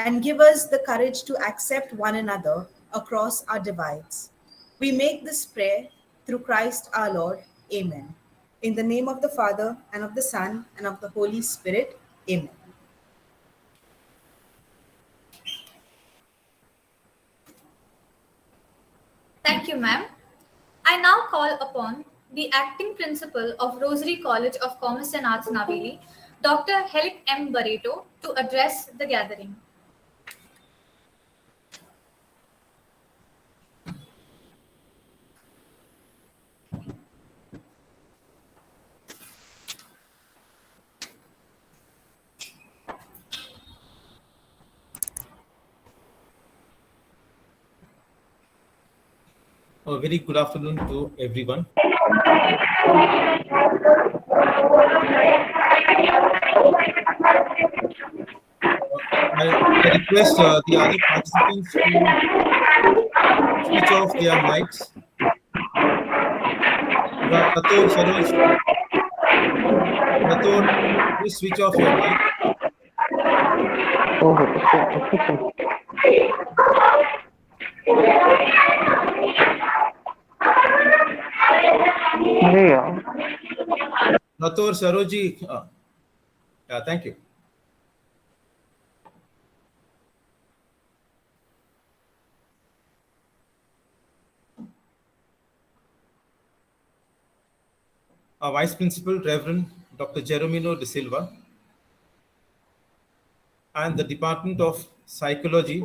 and give us the courage to accept one another across our divides. We make this prayer through Christ our Lord. Amen. In the name of the Father, and of the Son, and of the Holy Spirit. Amen. Thank you, ma'am. I now call upon the acting principal of Rosary College of Commerce and Arts, Naveli, Dr. Helik M. Barreto, to address the gathering. A very good afternoon to everyone. I request the other participants to switch off their mics. Rathod, Saroj, Rathod, please switch off your mic. Rathod, Saroji, yeah, thank you. Our Vice Principal, Reverend Dr. Jeromino de Silva, and the Department of Psychology,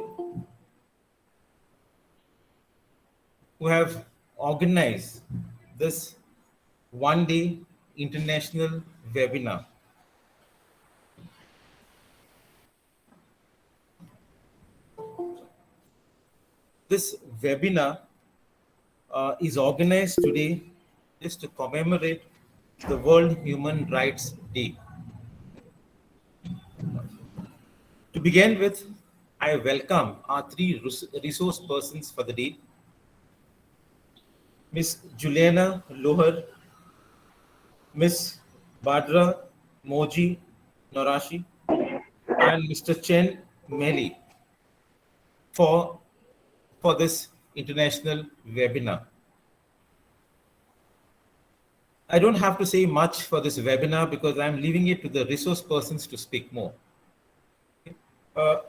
who have organized this one-day international webinar. This webinar is organized today just to commemorate the World Human Rights Day. To begin with, I welcome our three resource persons for the day. Ms. Juliana Lohar, Ms. Badra Moji Norashi, and Mr. Chen Meli for this international webinar. I don't have to say much for this webinar because I'm leaving it to the resource persons to speak more. I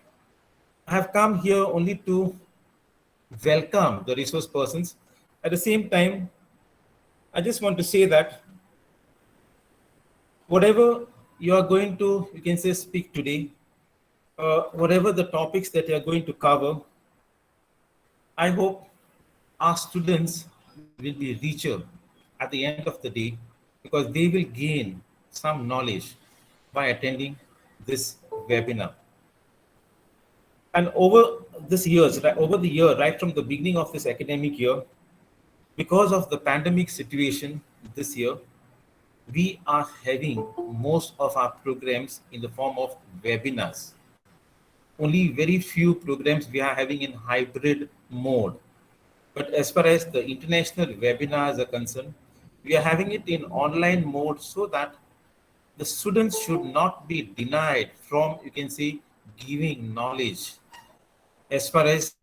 have come here only to welcome the resource persons. At the same time, I just want to say that whatever you are going to, you can say, speak today, whatever the topics that you are going to cover, I hope our students will be richer at the end of the day because they will gain some knowledge by attending this webinar. And over this years, over the year, right from the beginning of this academic year, because of the pandemic situation this year, we are having most of our programs in the form of webinars. Only very few programs we are having in hybrid mode. But as far as the international webinars are concerned, we are having it in online mode so that the students should not be denied from, you can say, giving knowledge as far as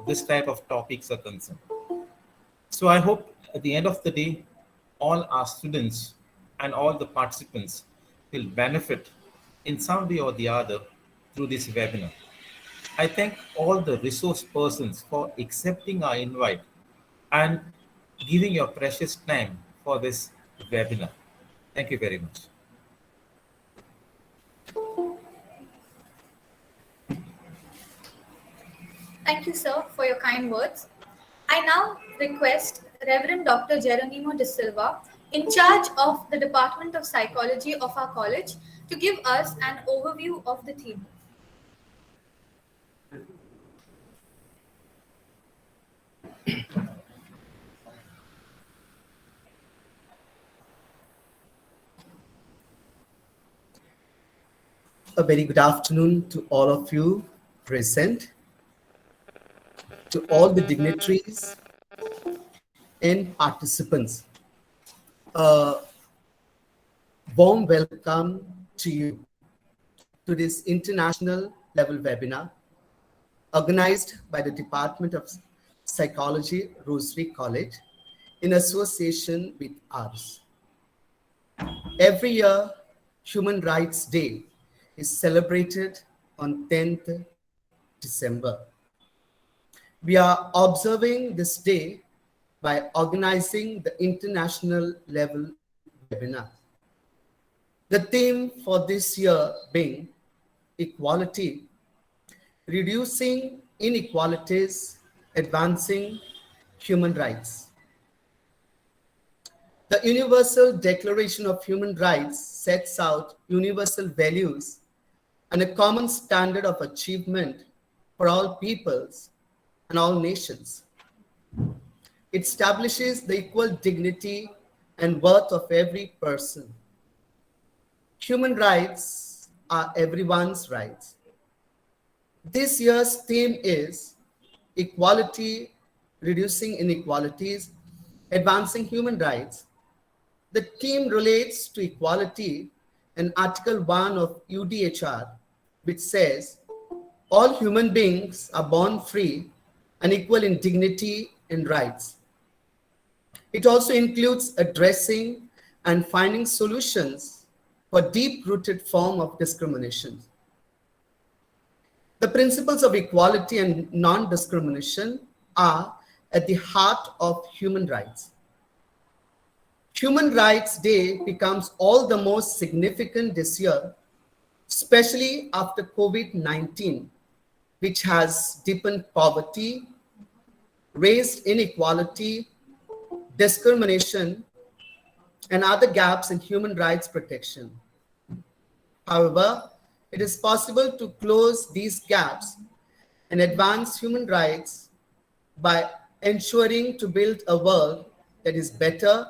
this type of topics are concerned. So I hope at the end of the day, all our students and all the participants will benefit in some way or the other through this webinar. I thank all the resource persons for accepting our invite and giving your precious time for this webinar. Thank you very much. Thank you, sir, for your kind words. I now request Reverend Dr. Geronimo de Silva, in charge of the Department of Psychology of our college, to give us an overview of the theme. A very good afternoon to all of you present, to all the dignitaries and participants. A warm welcome to you to this international level webinar organized by the Department of Psychology, Rosary College, in association with ours. Every year, Human Rights Day is celebrated on 10th December. We are observing this day by organizing the international level webinar. The theme for this year being equality, reducing inequalities, advancing human rights. The Universal Declaration of Human Rights sets out universal values and a common standard of achievement for all peoples and all nations. It establishes the equal dignity and worth of every person. Human rights are everyone's rights. This year's theme is equality, reducing inequalities, advancing human rights. The theme relates to equality in Article 1 of UDHR, which says, all human beings are born free and equal in dignity and rights. It also includes addressing and finding solutions for deep-rooted form of discrimination. The principles of equality and non-discrimination are at the heart of human rights. Human Rights Day becomes all the more significant this year, especially after COVID-19, which has deepened poverty, raised inequality, discrimination, and other gaps in human rights protection. However, it is possible to close these gaps and advance human rights by ensuring to build a world that is better,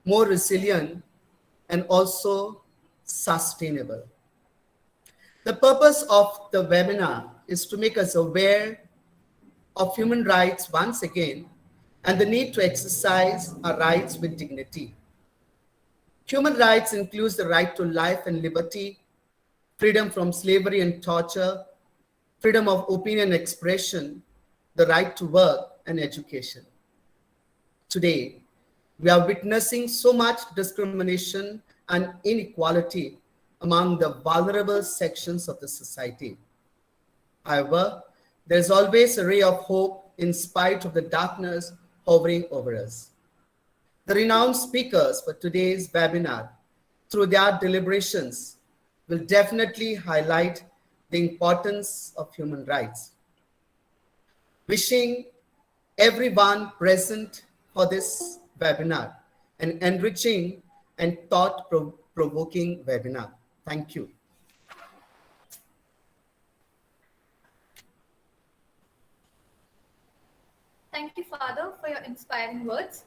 more resilient, and also sustainable. The purpose of the webinar is to make us aware of human rights once again and the need to exercise our rights with dignity. Human rights includes the right to life and liberty, freedom from slavery and torture, freedom of opinion and expression, the right to work and education. Today, we are witnessing so much discrimination and inequality among the vulnerable sections of the society. However, there is always a ray of hope in spite of the darkness hovering over us. The renowned speakers for today's webinar, through their deliberations, will definitely highlight the importance of human rights. Wishing everyone present for this webinar an enriching and thought-provoking webinar. Thank you. Thank you, Father, for your inspiring words.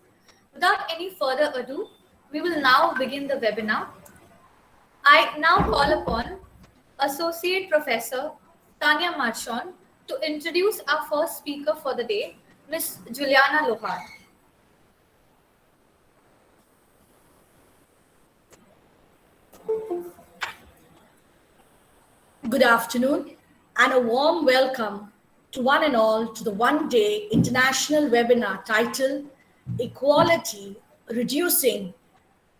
Without any further ado, we will now begin the webinar. I now call upon Associate Professor Tanya Marchon to introduce our first speaker for the day, Ms. Juliana Lohar. Good afternoon and a warm welcome to one and all to the one-day international webinar titled Equality, Reducing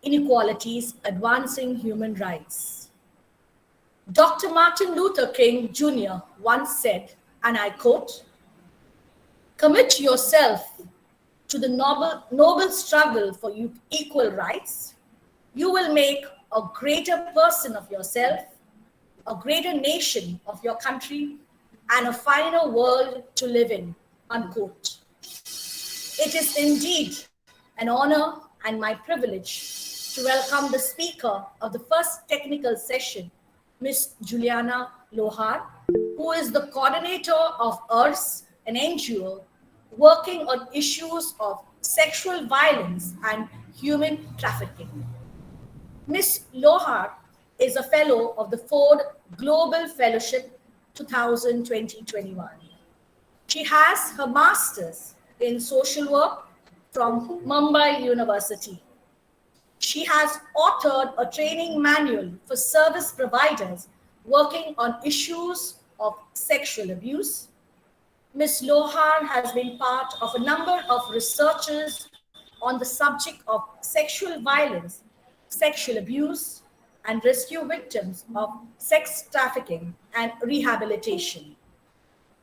Inequalities, Advancing Human Rights. Dr. Martin Luther King Jr. once said, and I quote, "Commit yourself to the noble struggle for equal rights. You will make a greater person of yourself, a greater nation of your country, and a finer world to live in," unquote. It is indeed an honor and my privilege to welcome the speaker of the first technical session, Ms. Juliana Lohar, who is the coordinator of EARS, an NGO working on issues of sexual violence and human trafficking. Ms. Lohar is a fellow of the Ford Global Fellowship 2020-21. She has her master's in social work from Mumbai University. She has authored a training manual for service providers working on issues of sexual abuse, Ms. Lohan has been part of a number of researches on the subject of sexual violence, sexual abuse, and rescue victims of sex trafficking and rehabilitation.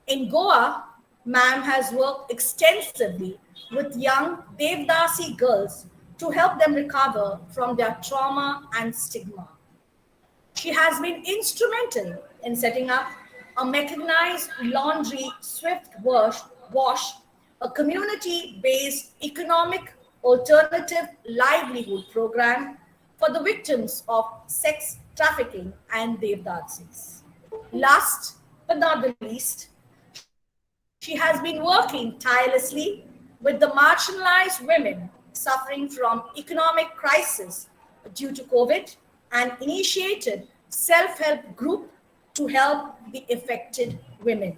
In Goa, ma'am has worked extensively with young Devdasi girls to help them recover from their trauma and stigma. She has been instrumental in setting up a mechanized laundry swift wash, a community based economic alternative livelihood program for the victims of sex trafficking and devdatsis. Last but not the least, she has been working tirelessly with the marginalized women suffering from economic crisis due to COVID and initiated self-help group to help the affected women.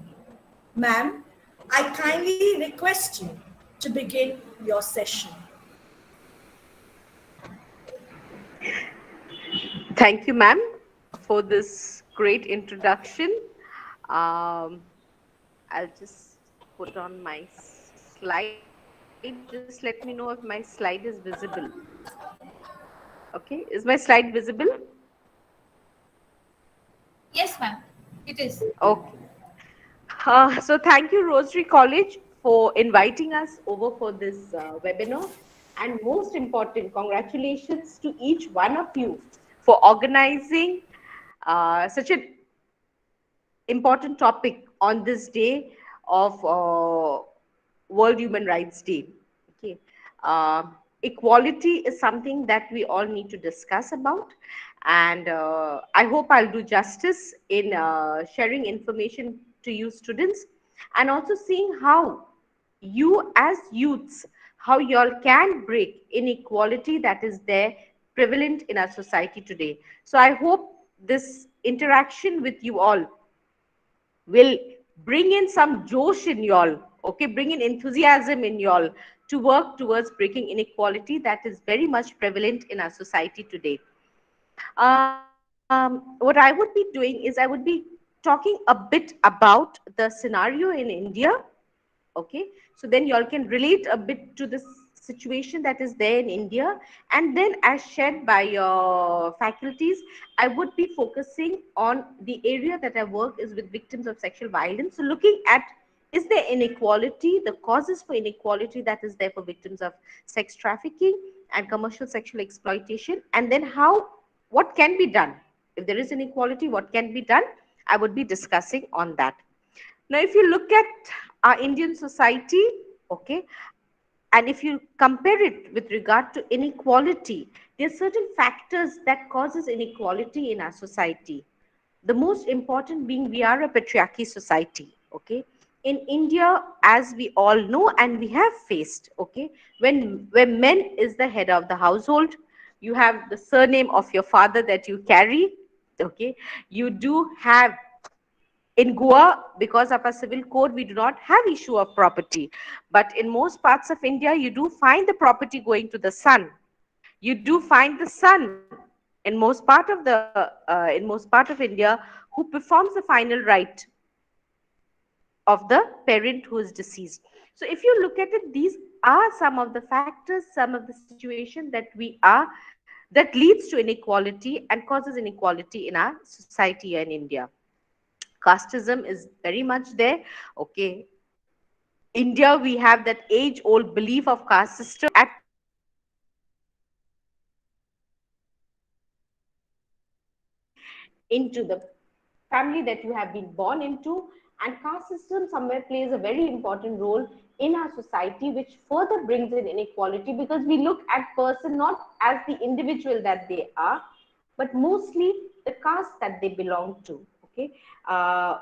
Ma'am, I kindly request you to begin your session. Thank you, ma'am, for this great introduction. Um, I'll just put on my slide. Just let me know if my slide is visible. Okay, is my slide visible? Yes, ma'am. It is. Okay. So thank you, Rosary College, for inviting us over for this webinar. And most important, congratulations to each one of you for organizing such an important topic on this day of World Human Rights Day. Okay, uh, equality is something that we all need to discuss about, and I hope I'll do justice in sharing information to you students, and also seeing how you as youths, how y'all can break inequality that is there prevalent in our society today. So I hope this interaction with you all will bring in some josh in y'all, okay, bring in enthusiasm in y'all to work towards breaking inequality that is very much prevalent in our society today. What I would be doing is I would be talking a bit about the scenario in India. Okay, so then y'all can relate a bit to the situation that is there in India, and then as shared by your faculties, I would be focusing on the area that I work is with victims of sexual violence. So looking at, is there inequality, the causes for inequality that is there for victims of sex trafficking and commercial sexual exploitation, and then how, what can be done if there is inequality, what can be done. I would be discussing on that. Now, if you look at our Indian society, okay, and if you compare it with regard to inequality, there are certain factors that causes inequality in our society. The most important being we are a patriarchy society, okay. In India, as we all know and we have faced, okay, when men is the head of the household, you have the surname of your father that you carry, okay. You do have in Goa, because of a civil code, we do not have issue of property. But in most parts of India, you do find the property going to the son. You do find the son in most part of India who performs the final right of the parent who is deceased. So if you look at it, these are some of the factors, some of the situation that we are that leads to inequality and causes inequality in our society in India. Casteism is very much there, okay. India, we have that age old belief of caste system at into the family that you have been born into, and caste system somewhere plays a very important role in our society, which further brings in inequality, because we look at person not as the individual that they are, but mostly the caste that they belong to, okay. uh,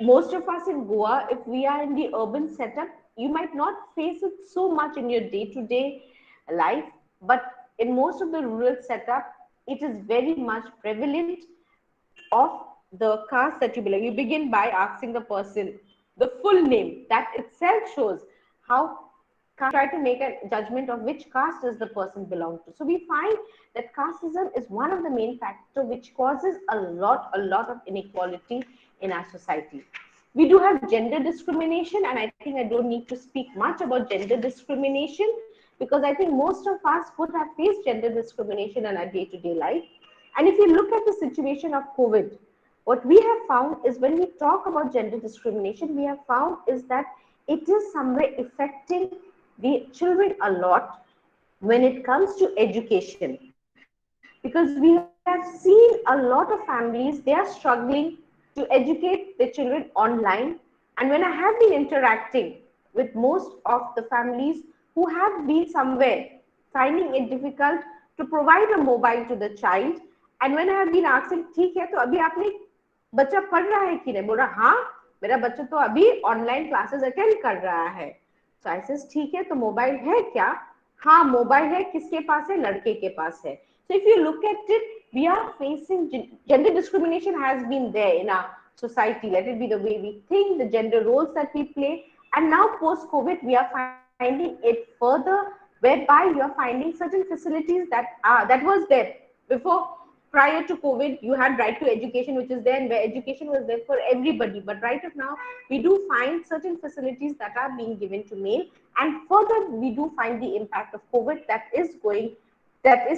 Most of us in Goa, if we are in the urban setup, you might not face it so much in your day to day life, but in most of the rural setup, it is very much prevalent of the caste that you belong. You begin by asking the person the full name. That itself shows how try to make a judgment of which caste does the person belong to. So we find that casteism is one of the main factor which causes a lot of inequality in our society. We do have gender discrimination, and I think I don't need to speak much about gender discrimination because I think most of us would have faced gender discrimination in our day-to-day life. And if you look at the situation of COVID, what we have found is when we talk about gender discrimination, we have found is that it is somewhere affecting the children a lot when it comes to education, because we have seen a lot of families, they are struggling to educate their children online. And when I have been interacting with most of the families who have been somewhere finding it difficult to provide a mobile to the child, and when I have been asking, ठीक है तो अभी आपने बच्चा पढ़ रहा है कि नहीं, बोल रहा हाँ मेरा बच्चा तो अभी ऑनलाइन क्लासेस अटेंड कर रहा है. So I says ठीक है तो मोबाइल है क्या? हाँ मोबाइल है, किसके पास है? लड़के के पास है. So if you look at it, we are facing gender discrimination has been there in our society. Let it be the way we think, the gender roles that we play, and now post COVID, we are finding it further, whereby you are finding certain facilities that was there before. Prior to COVID, you had right to education, which is there, and where education was there for everybody. But right now, we do find certain facilities that are being given to male, and further, we do find the impact of COVID that is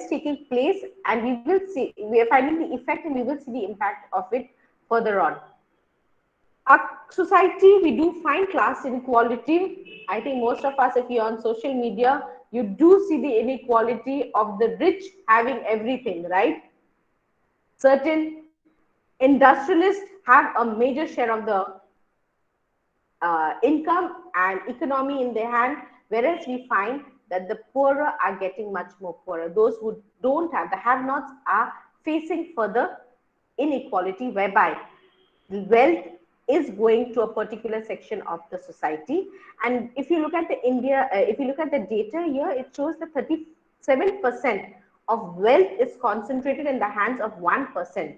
taking place, and we are finding the effect, and we will see the impact of it further on. Our society, we do find class inequality. I think most of us, if you're on social media, you do see the inequality of the rich having everything, right? Certain industrialists have a major share of the income and economy in their hand, whereas we find that the poorer are getting much more poorer. Those who don't have, the have-nots are facing further inequality, whereby wealth is going to a particular section of the society. And if you look at the if you look at the data here, it shows that 37% of wealth is concentrated in the hands of 1%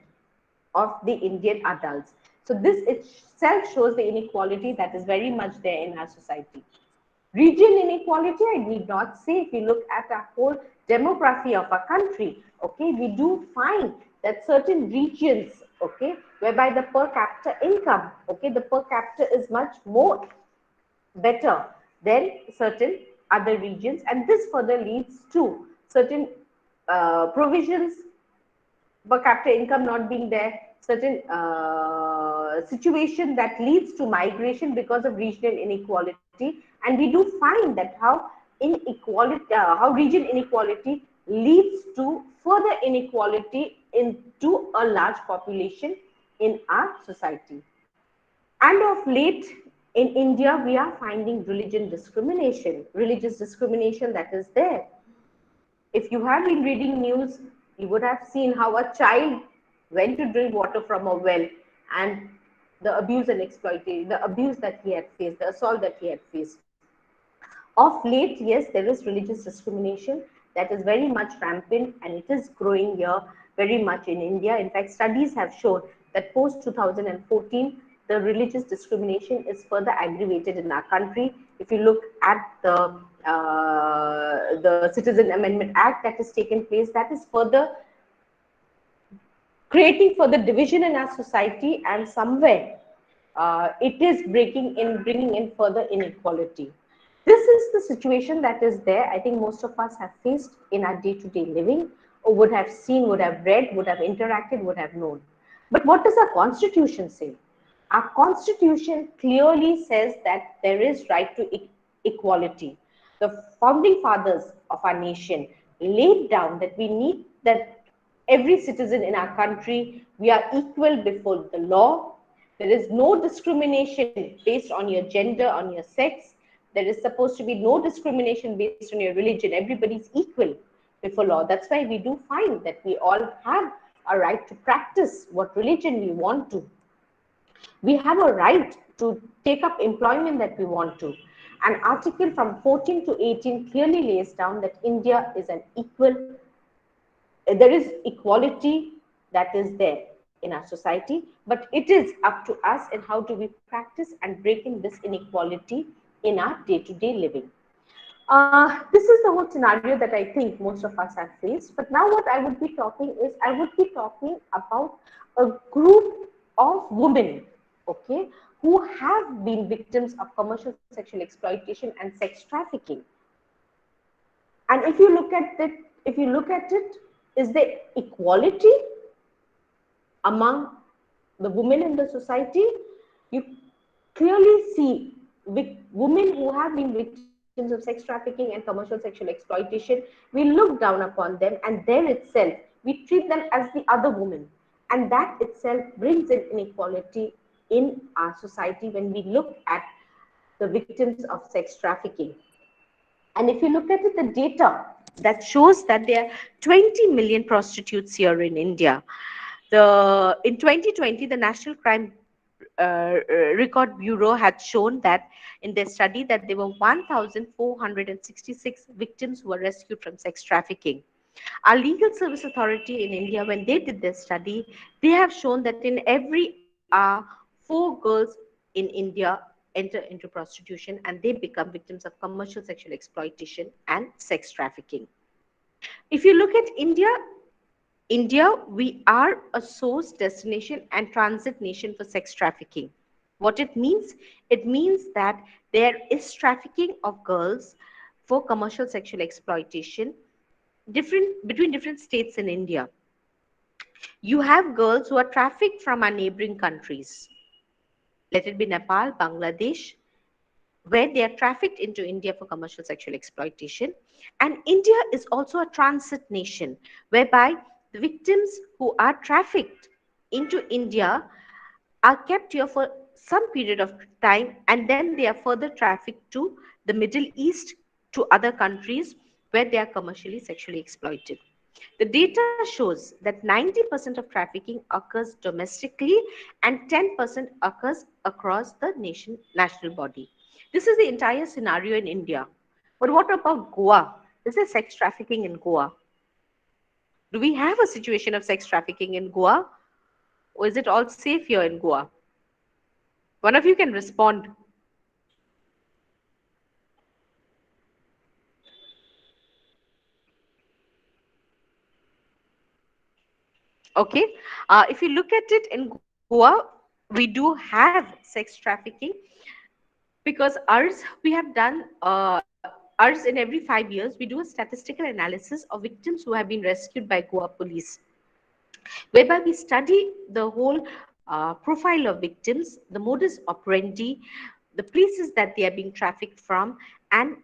of the Indian adults. So this itself shows the inequality that is very much there in our society. Region inequality, I need not say. If you look at our whole demography of our country, okay, we do find that certain regions, okay, whereby the per capita income, okay, the per capita is much more better than certain other regions, and this further leads to certain provisions, per capita income not being there, certain situation that leads to migration because of regional inequality. And we do find that how region inequality leads to further inequality into a large population in our society. And of late in India, we are finding religious discrimination that is there. If you have been reading news, you would have seen how a child went to drink water from a well, and the abuse and exploitation, the abuse that he had faced, the assault that he had faced. Of late, yes, there is religious discrimination that is very much rampant, and it is growing here very much in India. In fact, studies have shown that post 2014, the religious discrimination is further aggravated in our country. If you look at the Citizen Amendment Act that has taken place, that is further creating further division in our society, and somewhere it is bringing in further inequality. This is the situation that is there. I think most of us have faced in our day-to-day living, or would have seen, would have read, would have interacted, would have known. But what does our constitution say? Our constitution clearly says that there is right to equality. The founding fathers of our nation laid down that we need that every citizen in our country, we are equal before the law. There is no discrimination based on your gender, on your sex. There is supposed to be no discrimination based on your religion. Everybody's equal before law. That's why we do find that we all have a right to practice what religion we want to. We have a right to take up employment that we want to. An article from 14 to 18 clearly lays down that India is an equal, there is equality that is there in our society, but it is up to us in how do we practice and breaking this inequality in our day-to-day living. This is the whole scenario that I think most of us have faced. But now what I would be talking is, I would be talking about a group of women, okay, who have been victims of commercial sexual exploitation and sex trafficking. And if you look at it, is there equality among the women in the society? You clearly see women who have been victims of sex trafficking and commercial sexual exploitation. We look down upon them, and then itself we treat them as the other woman, and that itself brings in inequality in our society when we look at the victims of sex trafficking. And if you look at it, the data that shows that there are 20 million prostitutes here in India. In 2020, the National Crime Record Bureau had shown that in their study that there were 1,466 victims who were rescued from sex trafficking. Our Legal Service Authority in India, when they did their study, they have shown that in every hour, 4 girls in India enter into prostitution and they become victims of commercial sexual exploitation and sex trafficking. If you look at India, we are a source, destination, and transit nation for sex trafficking. What it means? It means that there is trafficking of girls for commercial sexual exploitation between different states in India. You have girls who are trafficked from our neighboring countries, let it be Nepal, Bangladesh, where they are trafficked into India for commercial sexual exploitation. And India is also a transit nation, whereby the victims who are trafficked into India are kept here for some period of time, and then they are further trafficked to the Middle East, to other countries where they are commercially sexually exploited. The data shows that 90% of trafficking occurs domestically and 10% occurs across the national body. This is the entire scenario in India. But what about Goa? Is there sex trafficking in Goa? Do we have a situation of sex trafficking in Goa? Or is it all safe here in Goa? One of you can respond. Okay. If you look at it in Goa, we do have sex trafficking because we have done ours in every 5 years. We do a statistical analysis of victims who have been rescued by Goa police, whereby we study the whole profile of victims, the modus operandi, the places that they are being trafficked from, and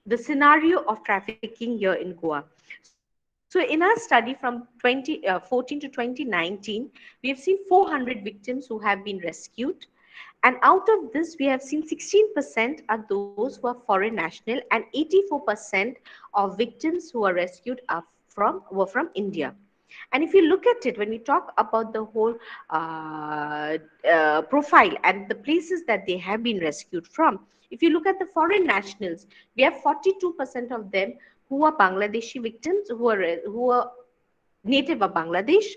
the scenario of trafficking here in Goa. So in our study from 2014 to 2019, we have seen 400 victims who have been rescued. And out of this, we have seen 16% are those who are foreign national, and 84% of victims who are rescued were from India. And if you look at it, when we talk about the whole profile and the places that they have been rescued from, if you look at the foreign nationals, we have 42% of them who are Bangladeshi victims, who are native of Bangladesh.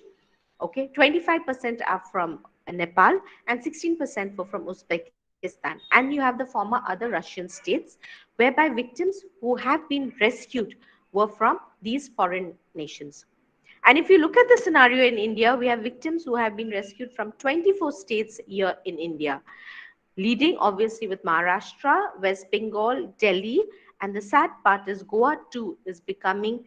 Okay, 25% are from Nepal, and 16% were from Uzbekistan. And you have the former other Russian states, whereby victims who have been rescued were from these foreign nations. And if you look at the scenario in India, we have victims who have been rescued from 24 states here in India, leading obviously with Maharashtra, West Bengal, Delhi, and the sad part is Goa too is becoming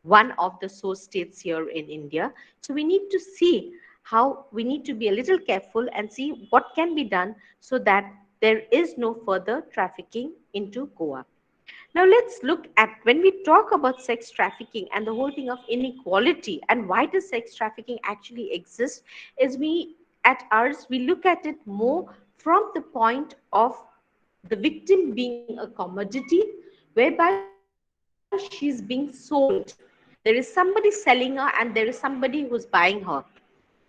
one of the source states here in India. So we need to see how we need to be a little careful and see what can be done so that there is no further trafficking into Goa. Now let's look at when we talk about sex trafficking and the whole thing of inequality and why does sex trafficking actually exist, is we at ours we look at it more from the point of the victim being a commodity, whereby she's being sold. There is somebody selling her and there is somebody who's buying her.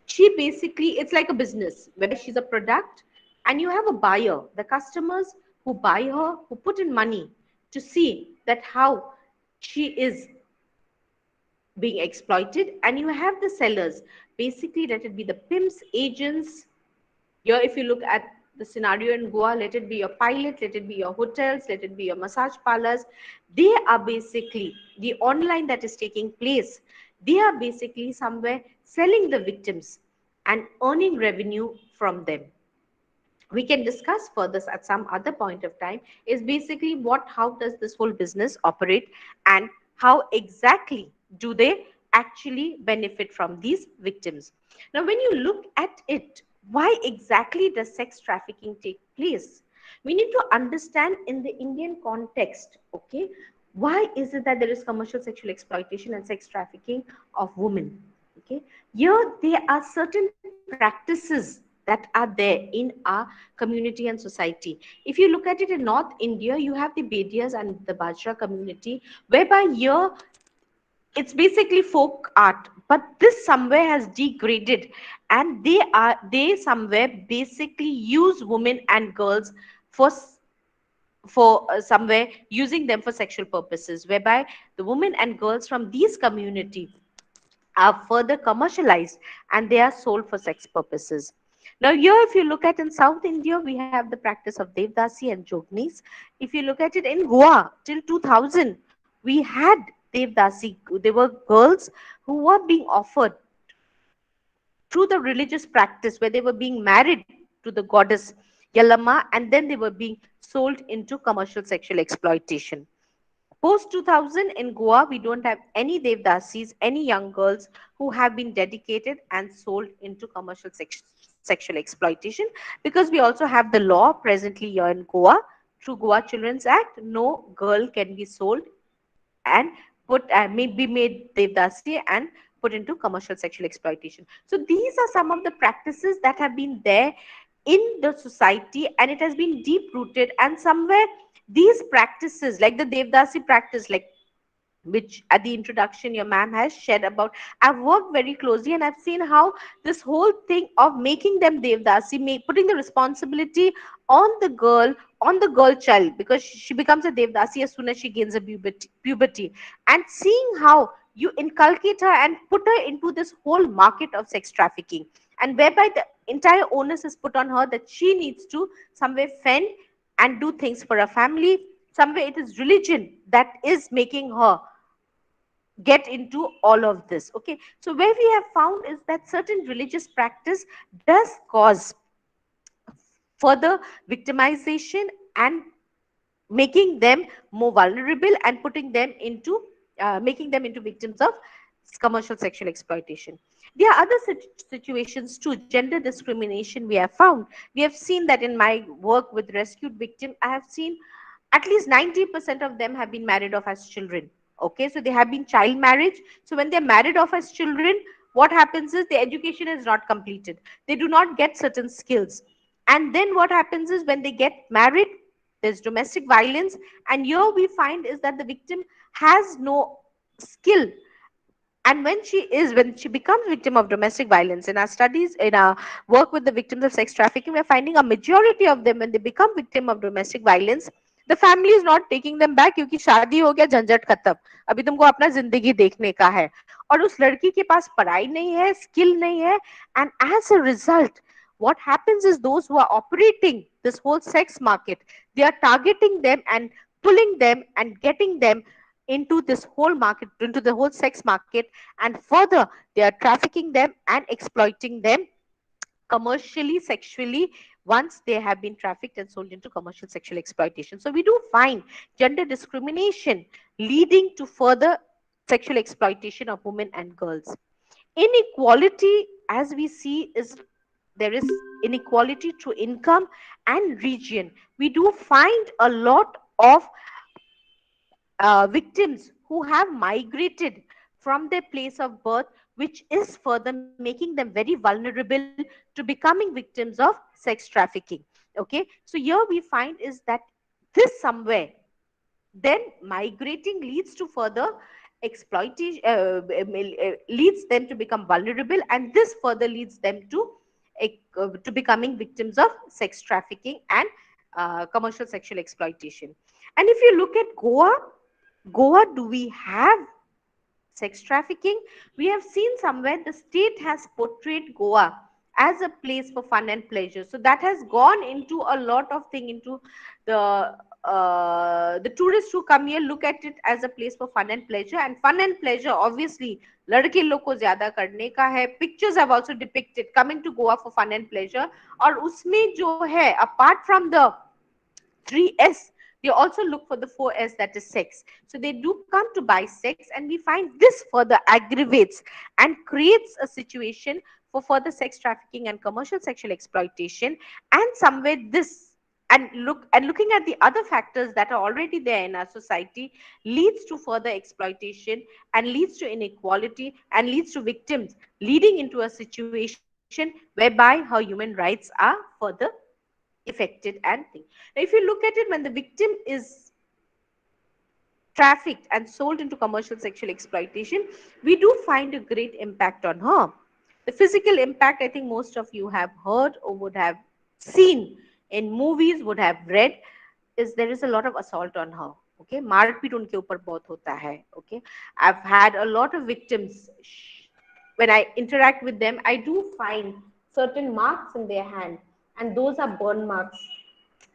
She basically, it's like a business whereby she's a product and you have a buyer, the customers who buy her, who put in money to see that how she is being exploited, and you have the sellers, basically let it be the pimps, agents. Here if you look at the scenario in Goa, let it be your pilot, let it be your hotels, let it be your massage parlors, they are basically the online that is taking place, they are basically somewhere selling the victims and earning revenue from them. we can discuss further at some other point of time, is basically what how does this whole business operate, and how exactly do they actually benefit from these victims. Now when you look at it, why exactly does sex trafficking take place? We need to understand in the Indian context, okay, why is it that there is commercial sexual exploitation and sex trafficking of women? Okay, here there are certain practices that are there in our community and society. If you look at it in North India, you have the Bedias and the Bajra community, whereby here it's basically folk art, but this somewhere has degraded, and they somewhere basically use women and girls for somewhere using them for sexual purposes, whereby the women and girls from these community are further commercialized and they are sold for sex purposes. Now, here, if you look at in South India, we have the practice of Devdasi and Jognis. If you look at it in Goa, till 2000, we had Devdasi. They were girls who were being offered through the religious practice where they were being married to the goddess Yalama, and then they were being sold into commercial sexual exploitation. Post 2000 in Goa, we don't have any Devdasis, any young girls who have been dedicated and sold into commercial sexual exploitation, because we also have the law presently here in Goa through Goa Children's Act. No girl can be sold and put may be made devdasi and put into commercial sexual exploitation. So these are some of the practices that have been there in the society, and it has been deep rooted. And somewhere these practices, like the devdasi practice, like which at the introduction your ma'am has shared about, I've worked very closely and I've seen how this whole thing of making them devdasi, putting the responsibility on the girl, on the girl child, because she becomes a devdasi as soon as she gains a puberty, and seeing how you inculcate her and put her into this whole market of sex trafficking, and whereby the entire onus is put on her that she needs to somewhere fend and do things for her family. Somewhere it is religion that is making her get into all of this. Okay, so where we have found is that certain religious practice does cause further victimization and making them more vulnerable and putting them into making them into victims of commercial sexual exploitation. There are other situations too, gender discrimination we have found. We have seen that in my work with rescued victims, I have seen at least 90% of them have been married off as children. Okay, so they have been child marriage. So when they're married off as children, what happens is the education is not completed, they do not get certain skills, and then what happens is when they get married, there's domestic violence. And here we find is that the victim has no skill, and when she becomes victim of domestic violence, in our studies, in our work with the victims of sex trafficking, we're finding a majority of them, when they become victim of domestic violence, the family is not taking them back, क्योंकि शादी हो गया, झंझट खत्म, अभी तुमको अपना जिंदगी देखने का है, और उस लड़की के पास पढ़ाई नहीं है, स्किल नहीं है, and as a result, what happens is those who are operating this whole sex market, they are targeting them and pulling them and getting them into this whole market, into the whole sex market, and further they are trafficking them and exploiting them commercially, sexually, once they have been trafficked and sold into commercial sexual exploitation. So we do find gender discrimination leading to further sexual exploitation of women and girls. Inequality, as we see, is there is inequality through income and region. We do find a lot of victims who have migrated from their place of birth, which is further making them very vulnerable to becoming victims of sex trafficking. Okay, so here we find is that this somewhere then migrating leads to further exploitation, leads them to become vulnerable, and this further leads them to becoming victims of sex trafficking and commercial sexual exploitation. And if you look at Goa, do we have sex trafficking? We have seen somewhere the state has portrayed Goa as a place for fun and pleasure. So that has gone into a lot of thing into the the tourists who come here look at it as a place for fun and pleasure. And fun and pleasure, obviously, लड़के लोग को ज्यादा करने का है. Pictures have also depicted coming to Goa for fun and pleasure. और उसमें जो है, apart from the 3S, they also look for the 4S, that is sex. So they do come to buy sex, and we find this further aggravates and creates a situation for further sex trafficking and commercial sexual exploitation. And somewhere this, and looking at the other factors that are already there in our society, leads to further exploitation and leads to inequality and leads to victims, leading into a situation whereby her human rights are further affected and thing. Now, if you look at it, when the victim is trafficked and sold into commercial sexual exploitation, we do find a great impact on her. The physical impact, I think most of you have heard or would have seen in movies, would have read, is there is a lot of assault on her. Okay, मारपीट उनके ऊपर बहुत होता है. Okay, I've had a lot of victims. When I interact with them, I do find certain marks in their hand, and those are burn marks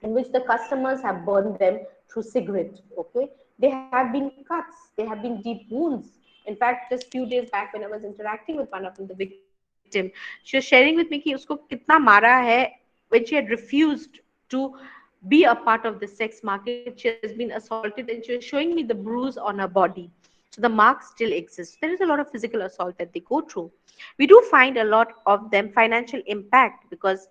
in which the customers have burned them through cigarette. Okay, they have been cuts, they have been deep wounds. In fact, just few days back, when I was interacting with one of them, the victim, she was sharing with me कि उसको कितना मारा है when she had refused to be a part of the sex market. She has been assaulted, and she was showing me the bruise on her body. So the marks still exist. There is a lot of physical assault that they go through. We do find a lot of them financial impact, because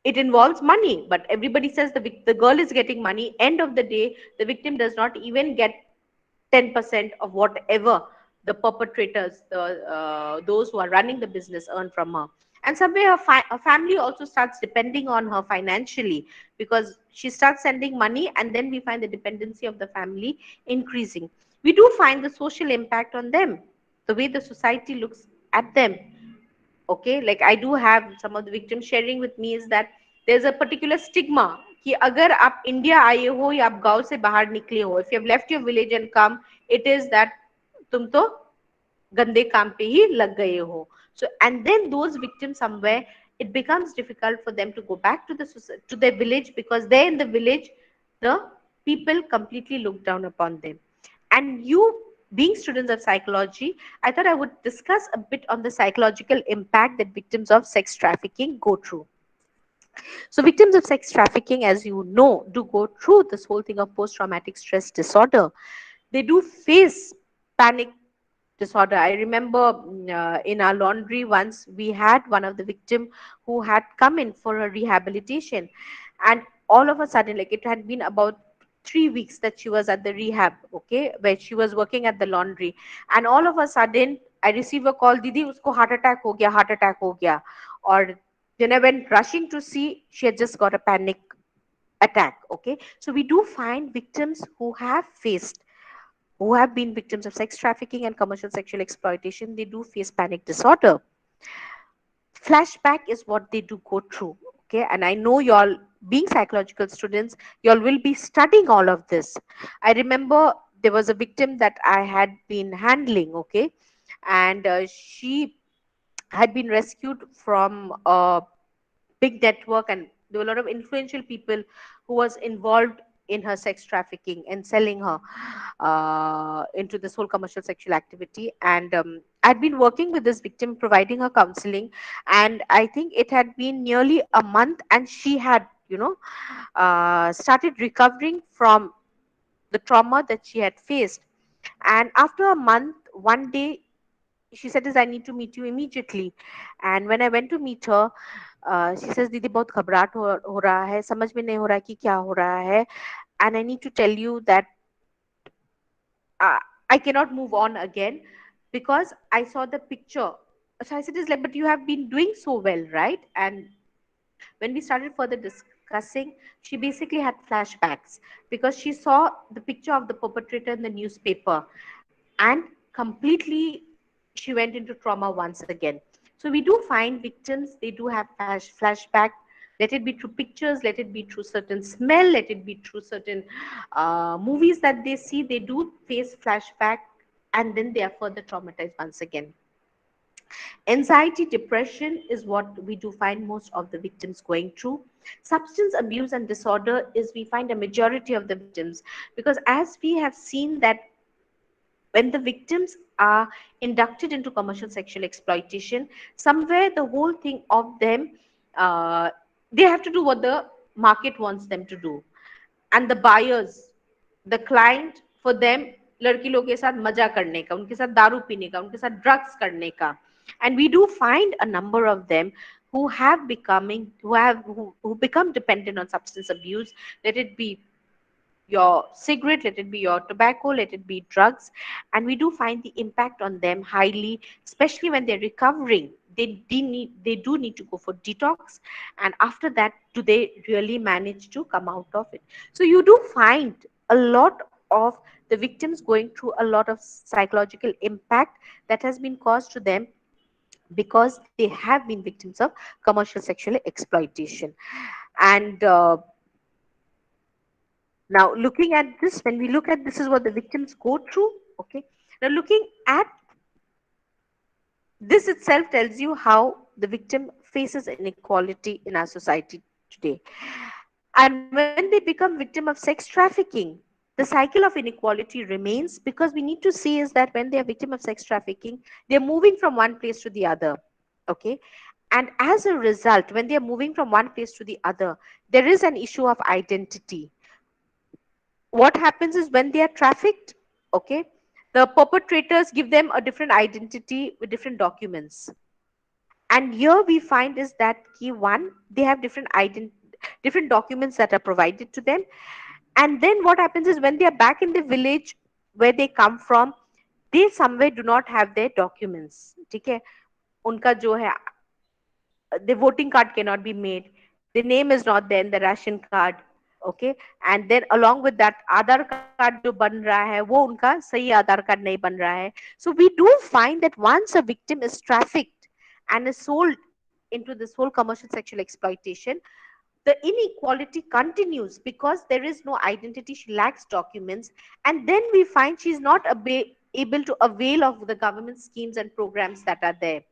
it involves money, but everybody says the girl is getting money. End of the day, the victim does not even get 10% of whatever the perpetrators, those who are running the business, earn from her. And somewhere her family also starts depending on her financially, because she starts sending money, and then we find the dependency of the family increasing. We do find the social impact on them, the way the society looks at them. Okay, like I do have some of the victims sharing with me is that there's a particular stigma कि अगर आप India आए हो या आप गांव से बाहर निकले हो, if you have left your village and come, it is that तुम तो गंदे काम पे ही लग गए हो. So and then those victims, somewhere it becomes difficult for them to go back to to their village, because there in the village the people completely look down upon them. And you, being students of psychology, I thought I would discuss a bit on the psychological impact that victims of sex trafficking go through. So victims of sex trafficking, as you know, do go through this whole thing of post-traumatic stress disorder. They do face panic disorder. I remember in our laundry once we had one of the victim who had come in for a rehabilitation, and all of a sudden, like it had been about 3 weeks that she was at the rehab, okay, where she was working at the laundry, and all of a sudden I receive a call, Didi, usko heart attack ho gaya. Or then I went rushing to see, she had just got a panic attack. Okay, so we do find victims who have been victims of sex trafficking and commercial sexual exploitation, they do face panic disorder. Flashback is what they do go through. Okay, and I know y'all, being psychological students, y'all will be studying all of this. I remember there was a victim that I had been handling. Okay, and she had been rescued from a big network, and there were a lot of influential people who was involved in her sex trafficking and selling her into this whole commercial sexual activity. And I'd been working with this victim, providing her counseling, and I think it had been nearly a month, and she had, started recovering from the trauma that she had faced. And after a month, one day she said is, I need to meet you immediately. And when I went to meet her, she says, दीदी बहुत घबराहट हो रहा है, समझ में नहीं हो रहा कि क्या हो रहा है, and I need to tell you that uh, I cannot move on again because I saw the picture. So I said, is like, but you have been doing so well, right? And when we started further discussing, she basically had flashbacks because she saw the picture of the perpetrator in the newspaper, and completely she went into trauma once again. So we do find victims, they do have flashback. Let it be through pictures, let it be through certain smell, let it be through certain movies that they see, they do face flashback, and then they are further traumatized once again. Anxiety, depression is what we do find most of the victims going through. Substance abuse and disorder is we find a majority of the victims, because as we have seen that when the victims are inducted into commercial sexual exploitation, somewhere the whole thing of them, uh, they have to do what the market wants them to do, and the buyers, the client, for them लड़की लोग के साथ मजा करने का, उनके साथ दारू पीने का, उनके साथ ड्रग्स करने का. And we do find a number of them who have becoming who become dependent on substance abuse, let it be your cigarette, let it be your tobacco, let it be drugs. And we do find the impact on them highly, especially when they're recovering. They do need to go for detox, and after that, do they really manage to come out of it? So you do find a lot of the victims going through a lot of psychological impact that has been caused to them because they have been victims of commercial sexual exploitation. And now, looking at this, when we look at this is what the victims go through. Okay. Now, looking at this itself tells you how the victim faces inequality in our society today. And when they become victim of sex trafficking, the cycle of inequality remains, because we need to see is that when they are victim of sex trafficking, they're moving from one place to the other. Okay. And as a result, when they are moving from one place to the other, there is an issue of identity. What happens is when they are trafficked, okay, the perpetrators give them a different identity with different documents. And here we find is that key one, they have different documents that are provided to them. And then what happens is when they are back in the village where they come from, they somewhere do not have their documents. ठीक है, उनका जो है, the voting card cannot be made, the name is not there in the ration card. Okay. And then along with that, Aadhaar card जो बन रहा है वो उनका सही आधार कार्ड नहीं बन रहा है. So we do find that once a victim is trafficked and is sold into this whole commercial sexual exploitation, the inequality continues because there is no identity, she lacks documents, and then we find she's not able to avail of the government schemes and programs that are there.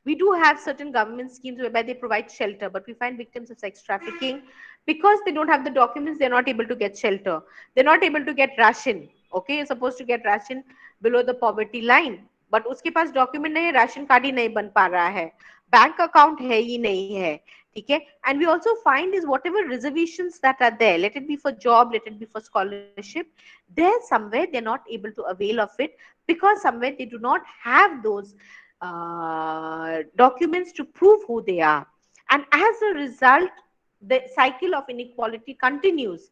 We do have certain government schemes whereby they provide shelter, but we find victims of sex trafficking, because they don't have the documents, they're not able to get shelter, they're not able to get ration. Okay, you're supposed to get ration below the poverty line, but उसके पास document नहीं है, ration card ही नहीं बन पा रहा है, bank account है ही नहीं है. ठीक है. And we also find is whatever reservations that are there, let it be for job, let it be for scholarship, there somewhere they're not able to avail of it, because somewhere they do not have those documents to prove who they are. And as a result, the cycle of inequality continues,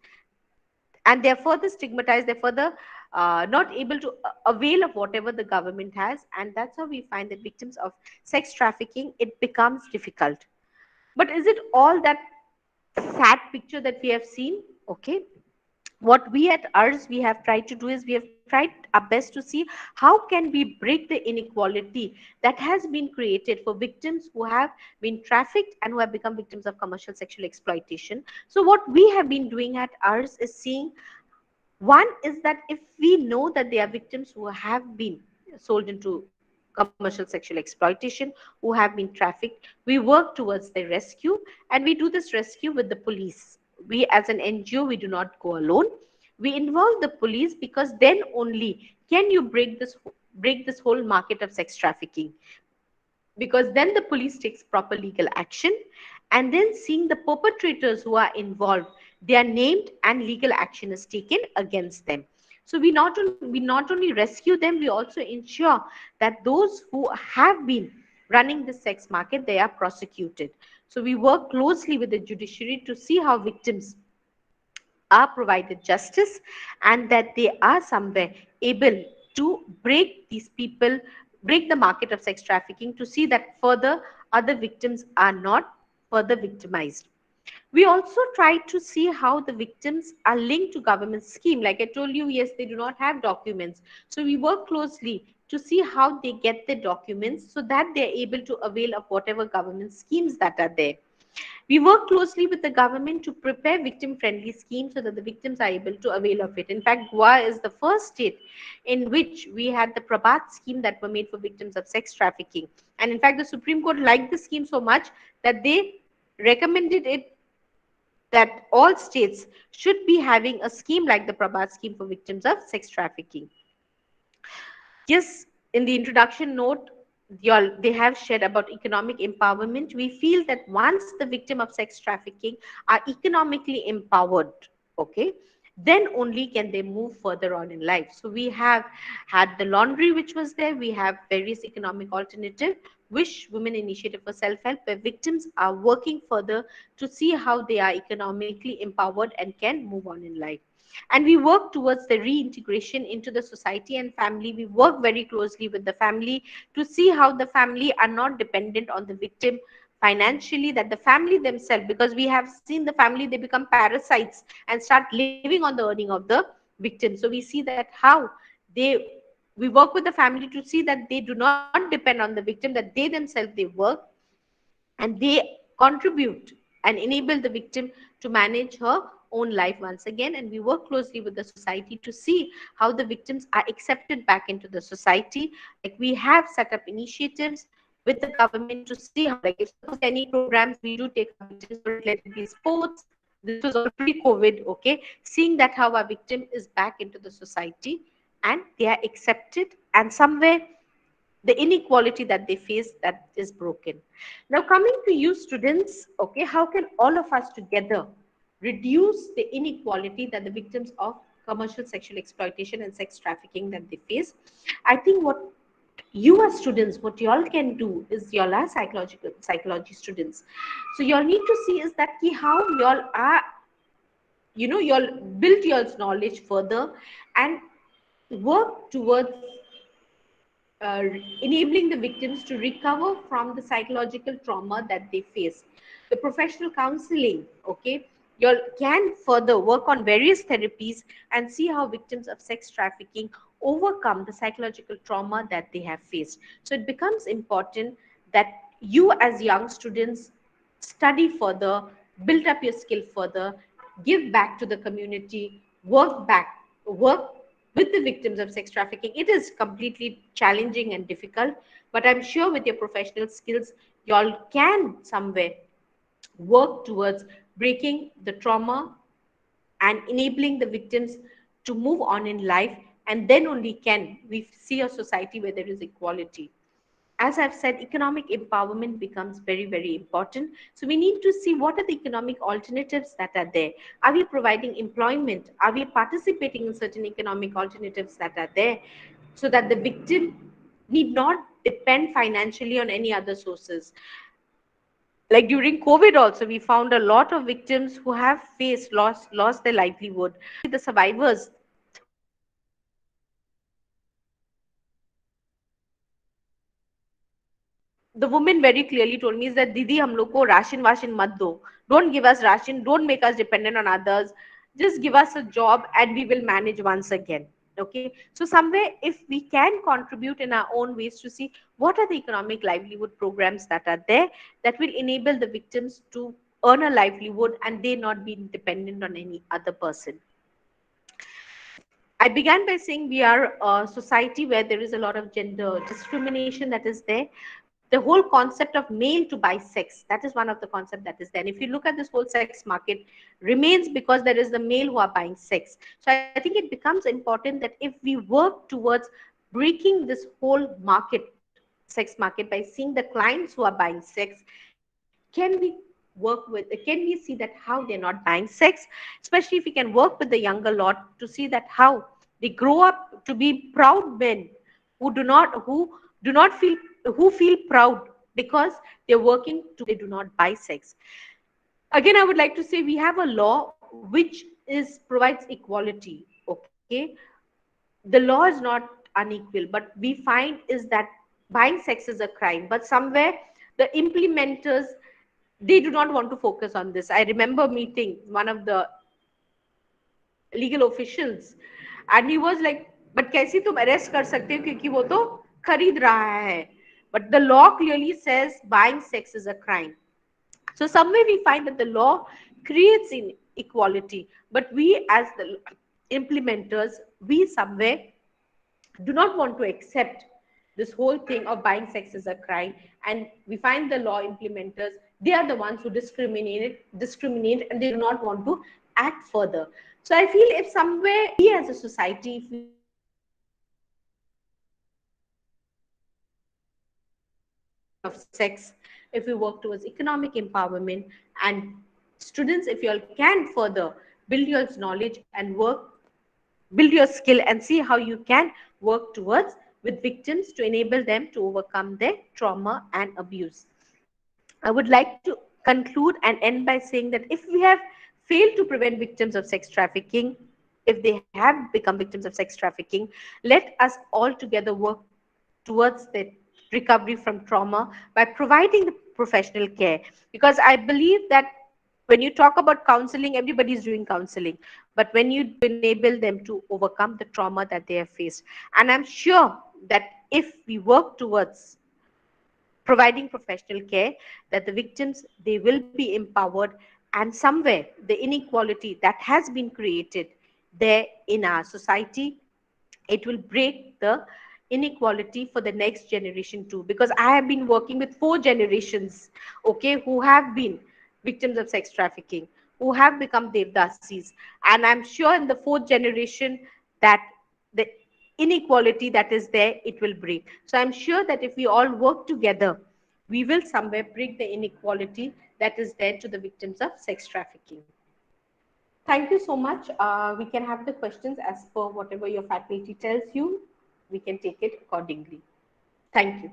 and they're further stigmatized, they're further not able to avail of whatever the government has. And that's how we find that victims of sex trafficking, it becomes difficult. But is it all that sad picture that we have seen? Okay. What we at ours we have tried to do is we have tried our best to see how can we break the inequality that has been created for victims who have been trafficked and who have become victims of commercial sexual exploitation. So what we have been doing at ours is seeing, one is that if we know that they are victims who have been sold into commercial sexual exploitation, who have been trafficked, we work towards their rescue, and we do this rescue with the police. We as an NGO, we do not go alone. We involve the police, because then only can you break this whole market of sex trafficking, because then the police takes proper legal action, and then seeing the perpetrators who are involved, they are named and legal action is taken against them. So we not only rescue them, we also ensure that those who have been running the sex market, they are prosecuted. So we work closely with the judiciary to see how victims are provided justice, and that they are somewhere able to break these people, break the market of sex trafficking, to see that further other victims are not further victimized. We also try to see how the victims are linked to government scheme. Like I told you, yes, they do not have documents. So we work closely to see how they get the documents so that they're able to avail of whatever government schemes that are there. We work closely with the government to prepare victim-friendly schemes so that the victims are able to avail of it. In fact, Goa is the first state in which we had the Prabhat scheme that were made for victims of sex trafficking. And in fact, the Supreme Court liked the scheme so much that they recommended it that all states should be having a scheme like the Prabhat scheme for victims of sex trafficking. Yes, in the introduction note, they have shared about economic empowerment. We feel that once the victim of sex trafficking are economically empowered, okay, then only can they move further on in life. So we have had the laundry which was there. We have various economic alternative, Wish Women Initiative for Self-Help, where victims are working further to see how they are economically empowered and can move on in life. And we work towards the reintegration into the society and family. We work very closely with the family to see how the family are not dependent on the victim financially, that the family themselves, because we have seen the family, they become parasites and start living on the earning of the victim. So we see that how they we work with the family to see that they do not depend on the victim, that they themselves they work and they contribute and enable the victim to manage her own life once again. And we work closely with the society to see how the victims are accepted back into the society. Like we have set up initiatives with the government to see how, like if suppose any programs we do take our victims for it, let it be sports. This was all pre-COVID, okay, seeing that how our victim is back into the society and they are accepted, and somewhere the inequality that they face that is broken. Now coming to you students, okay, how can all of us together reduce the inequality that the victims of commercial sexual exploitation and sex trafficking that they face? I think what you as students, what y'all can do is y'all are psychology students. So y'all need to see is that how y'all are, y'all build y'all's knowledge further and work towards uh, enabling the victims to recover from the psychological trauma that they face. The professional counseling, okay, you can further work on various therapies and see how victims of sex trafficking overcome the psychological trauma that they have faced. So it becomes important that you as young students study further, build up your skill further, give back to the community, work with the victims of sex trafficking. It is completely challenging and difficult, but I'm sure with your professional skills, y'all can somewhere work towards breaking the trauma and enabling the victims to move on in life, and then only can we see a society where there is equality. As I've said, economic empowerment becomes very, very important. So we need to see what are the economic alternatives that are there. Are we providing employment? Are we participating in certain economic alternatives that are there so that the victim need not depend financially on any other sources? Like during COVID also, we found a lot of victims who have faced lost their livelihood. The survivors, the woman very clearly told me is that Didi, hum log ko ration washin mat do. Don't give us ration, don't make us dependent on others. Just give us a job and we will manage once again. Okay. So somewhere if we can contribute in our own ways to see what are the economic livelihood programs that are there that will enable the victims to earn a livelihood and they not be dependent on any other person. I began by saying we are a society where there is a lot of gender discrimination that is there. The whole concept of male to bisex, that is one of the concept that is there. And if you look at this whole sex market remains because there is the male who are buying sex. So I think it becomes important that if we work towards breaking this whole market, sex market, by seeing the clients who are buying sex, can we can we see that how they're not buying sex, especially if we can work with the younger lot to see that how they grow up to be proud men who do not feel who feel proud because they're working to they do not buy sex. Again, I would like to say we have a law which is provides equality, okay. The law is not unequal, but we find is that buying sex is a crime, but somewhere the implementers, they do not want to focus on this. I remember meeting one of the legal officials and he was like, but कैसे तुम arrest कर सकते हो क्योंकि वो तो खरीद रहा है. But the law clearly says buying sex is a crime. So somewhere we find that the law creates inequality, but we as the implementers, we somewhere do not want to accept this whole thing of buying sex as a crime, and we find the law implementers, they are the ones who discriminate, and they do not want to act further. So I feel if somewhere we as a society, if we work towards of sex, if we work towards economic empowerment, and students, if you all can further build your knowledge and build your skill and see how you can work towards with victims to enable them to overcome their trauma and abuse. I would like to conclude and end by saying that if we have failed to prevent victims of sex trafficking, if they have become victims of sex trafficking, let us all together work towards the recovery from trauma by providing the professional care. Because I believe that when you talk about counseling, everybody is doing counseling, but when you enable them to overcome the trauma that they have faced, and I'm sure that if we work towards providing professional care, that the victims, they will be empowered, and somewhere the inequality that has been created there in our society, it will break the inequality for the next generation too, because I have been working with 4 generations, okay, who have been victims of sex trafficking, who have become devdasis, and I'm sure in the 4th generation that the inequality that is there, it will break. So I'm sure that if we all work together, we will somewhere break the inequality that is there to the victims of sex trafficking. Thank you so much. We can have the questions as per whatever your faculty tells you. We can take it accordingly. Thank you.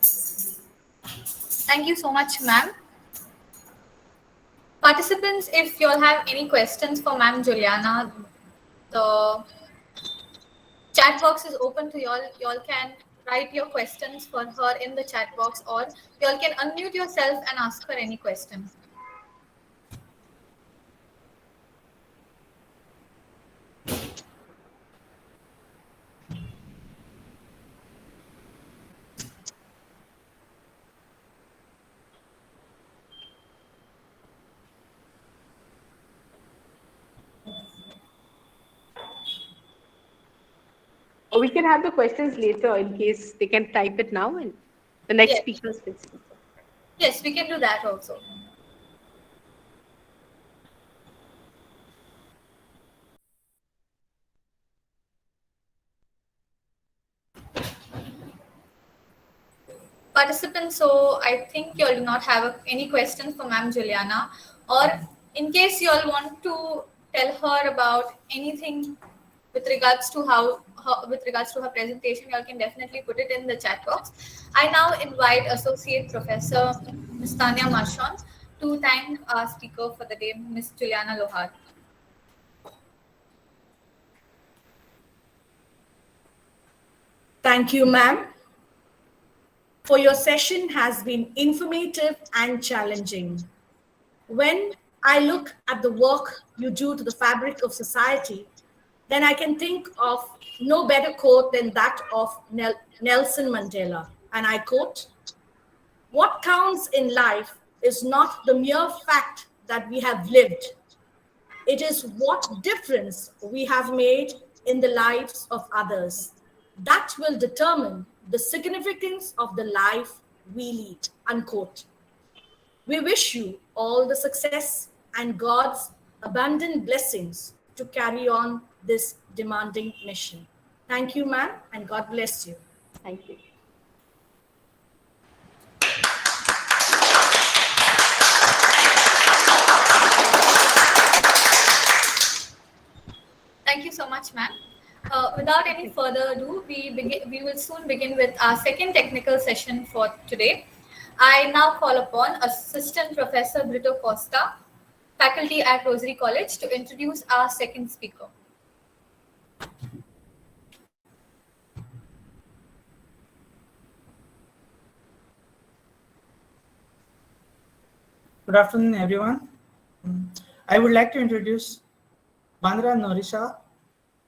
Thank you so much, ma'am. Participants, if you all have any questions for Ma'am Juliana, the chat box is open to you all. You all can write your questions for her in the chat box, or you all can unmute yourself and ask her any questions. Or we can have the questions later in case they can type it now and the next Yes, speakers will speak. yes, we can do that also. Participants, so I think you all do not have any questions for Ma'am Juliana, or in case you all want to tell her about anything with regards to with regards to her presentation, you all can definitely put it in the chat box. I now invite Associate Professor Ms. Tanya Marchand to thank our speaker for the day, Ms. Juliana Lohar. Thank you, ma'am, for your session has been informative and challenging. When I look at the work you do to the fabric of society, then I can think of no better quote than that of Nelson Mandela. And I quote, "What counts in life is not the mere fact that we have lived, it is what difference we have made in the lives of others. That will determine the significance of the life we lead." Unquote. We wish you all the success and God's abundant blessings to carry on this demanding mission. Thank you, ma'am, and God bless you. Thank you. Thank you so much, ma'am. Without any further ado, we will soon begin with our second technical session for today. I now call upon Assistant Professor Brito Costa, faculty at Rosary College, to introduce our second speaker. Good afternoon, everyone. I would like to introduce Bandra Norisha,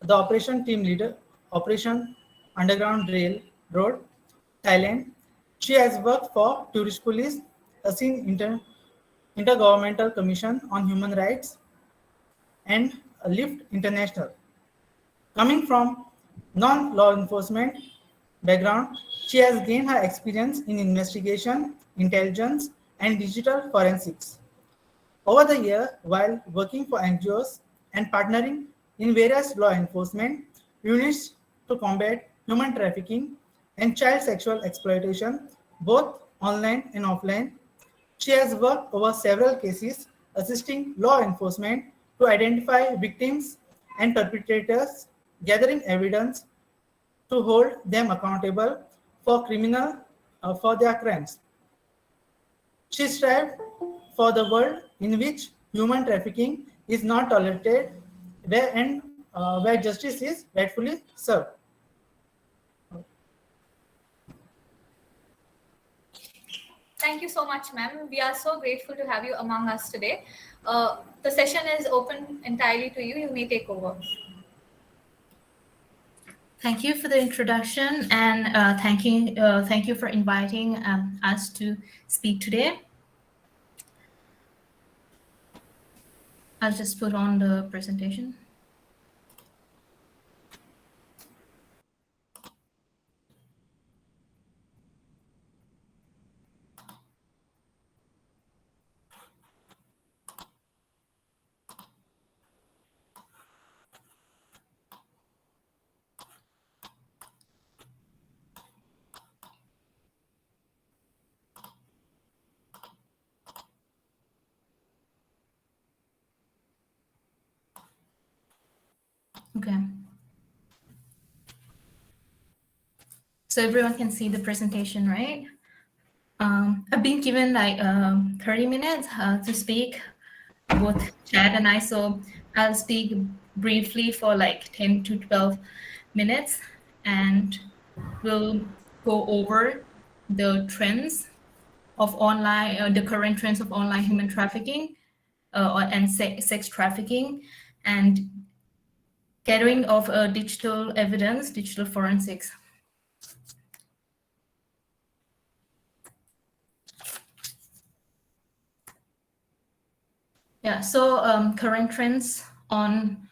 the Operation Team Leader, Operation Underground Rail Road, Thailand. She has worked for Tourist Police ASEAN Intergovernmental Commission on Human Rights, and LIFT International. Coming from non-law enforcement background, she has gained her experience in investigation, intelligence, and digital forensics. Over the year, while working for NGOs and partnering in various law enforcement units to combat human trafficking and child sexual exploitation, both online and offline, she has worked over several cases assisting law enforcement to identify victims and perpetrators, gathering evidence to hold them accountable for their crimes. She strived for the world in which human trafficking is not tolerated, where justice is rightfully served. Thank you so much, ma'am. We are so grateful to have you among us today. The session is open entirely to you. You may take over. Thank you for the introduction, and thank you for inviting us to speak today. I'll just put on the presentation. Okay. So everyone can see the presentation, right? I've been given like 30 minutes to speak, both Chad and I, so I'll speak briefly for like 10 to 12 minutes, and we'll go over the trends of online, the current trends of online human trafficking and sex trafficking, and gathering of digital evidence, digital forensics. Yeah, so current trends on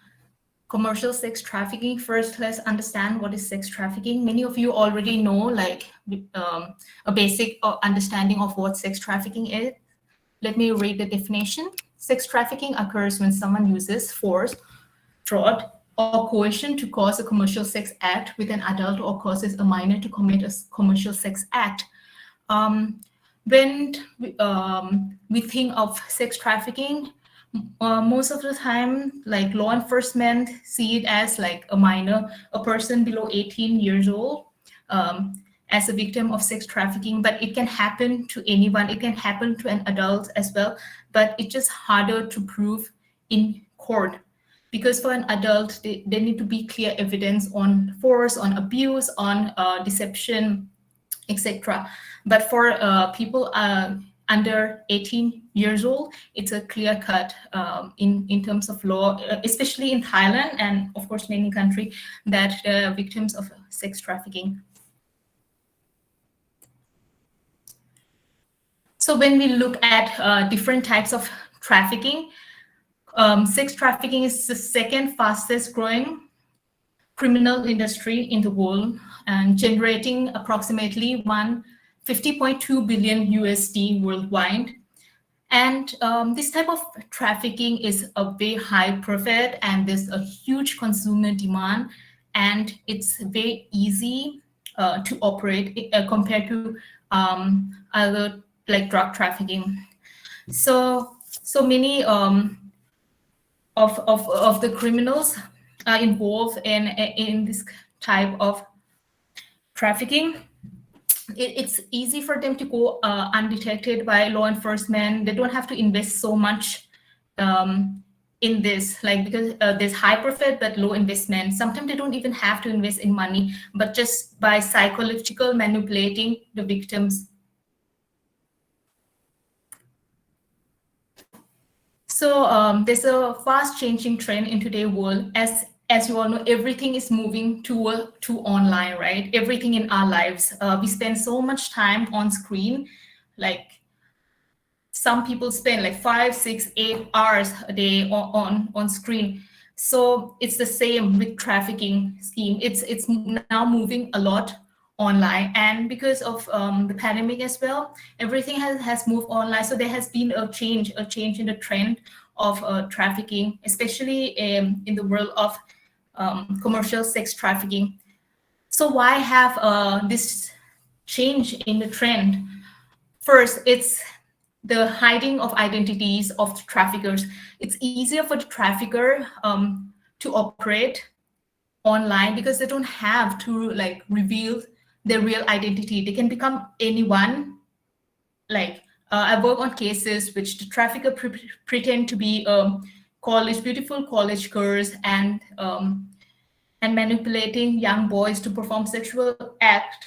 commercial sex trafficking. First, let's understand what is sex trafficking. Many of you already know like a basic understanding of what sex trafficking is. Let me read the definition. Sex trafficking occurs when someone uses force, fraud, or coercion to cause a commercial sex act with an adult or causes a minor to commit a commercial sex act. When we think of sex trafficking, most of the time, like law enforcement see it as like a minor, a person below 18 years old, as a victim of sex trafficking, but it can happen to anyone. It can happen to an adult as well, but it's just harder to prove in court, because for an adult, there need to be clear evidence on force, on abuse, on deception, etc. But for people under 18 years old, it's a clear cut in terms of law, especially in Thailand and of course many countries that victims of sex trafficking. So when we look at different types of trafficking, sex trafficking is the second fastest growing criminal industry in the world and generating approximately 50.2 billion USD worldwide. And this type of trafficking is a very high profit, and there's a huge consumer demand, and it's very easy to operate compared to other like drug trafficking. So many of the criminals are involved in this type of trafficking. It's easy for them to go undetected by law enforcement. They don't have to invest so much in this, like because there's high profit but low investment. Sometimes they don't even have to invest in money, but just by psychological manipulating the victims. So there's a fast changing trend in today's world. As you all know, everything is moving to online, right? Everything in our lives. We spend so much time on screen, like some people spend like 5, 6, 8 hours a day on screen. So it's the same with trafficking scheme. It's now moving a lot online, and because of the pandemic as well, everything has moved online. So there has been a change in the trend of trafficking, especially in the world of commercial sex trafficking. So why have this change in the trend? First, it's the hiding of identities of the traffickers. It's easier for the trafficker to operate online because they don't have to like reveal their real identity. They can become anyone. Like I work on cases which the trafficker pretend to be beautiful college girls, and manipulating young boys to perform sexual act,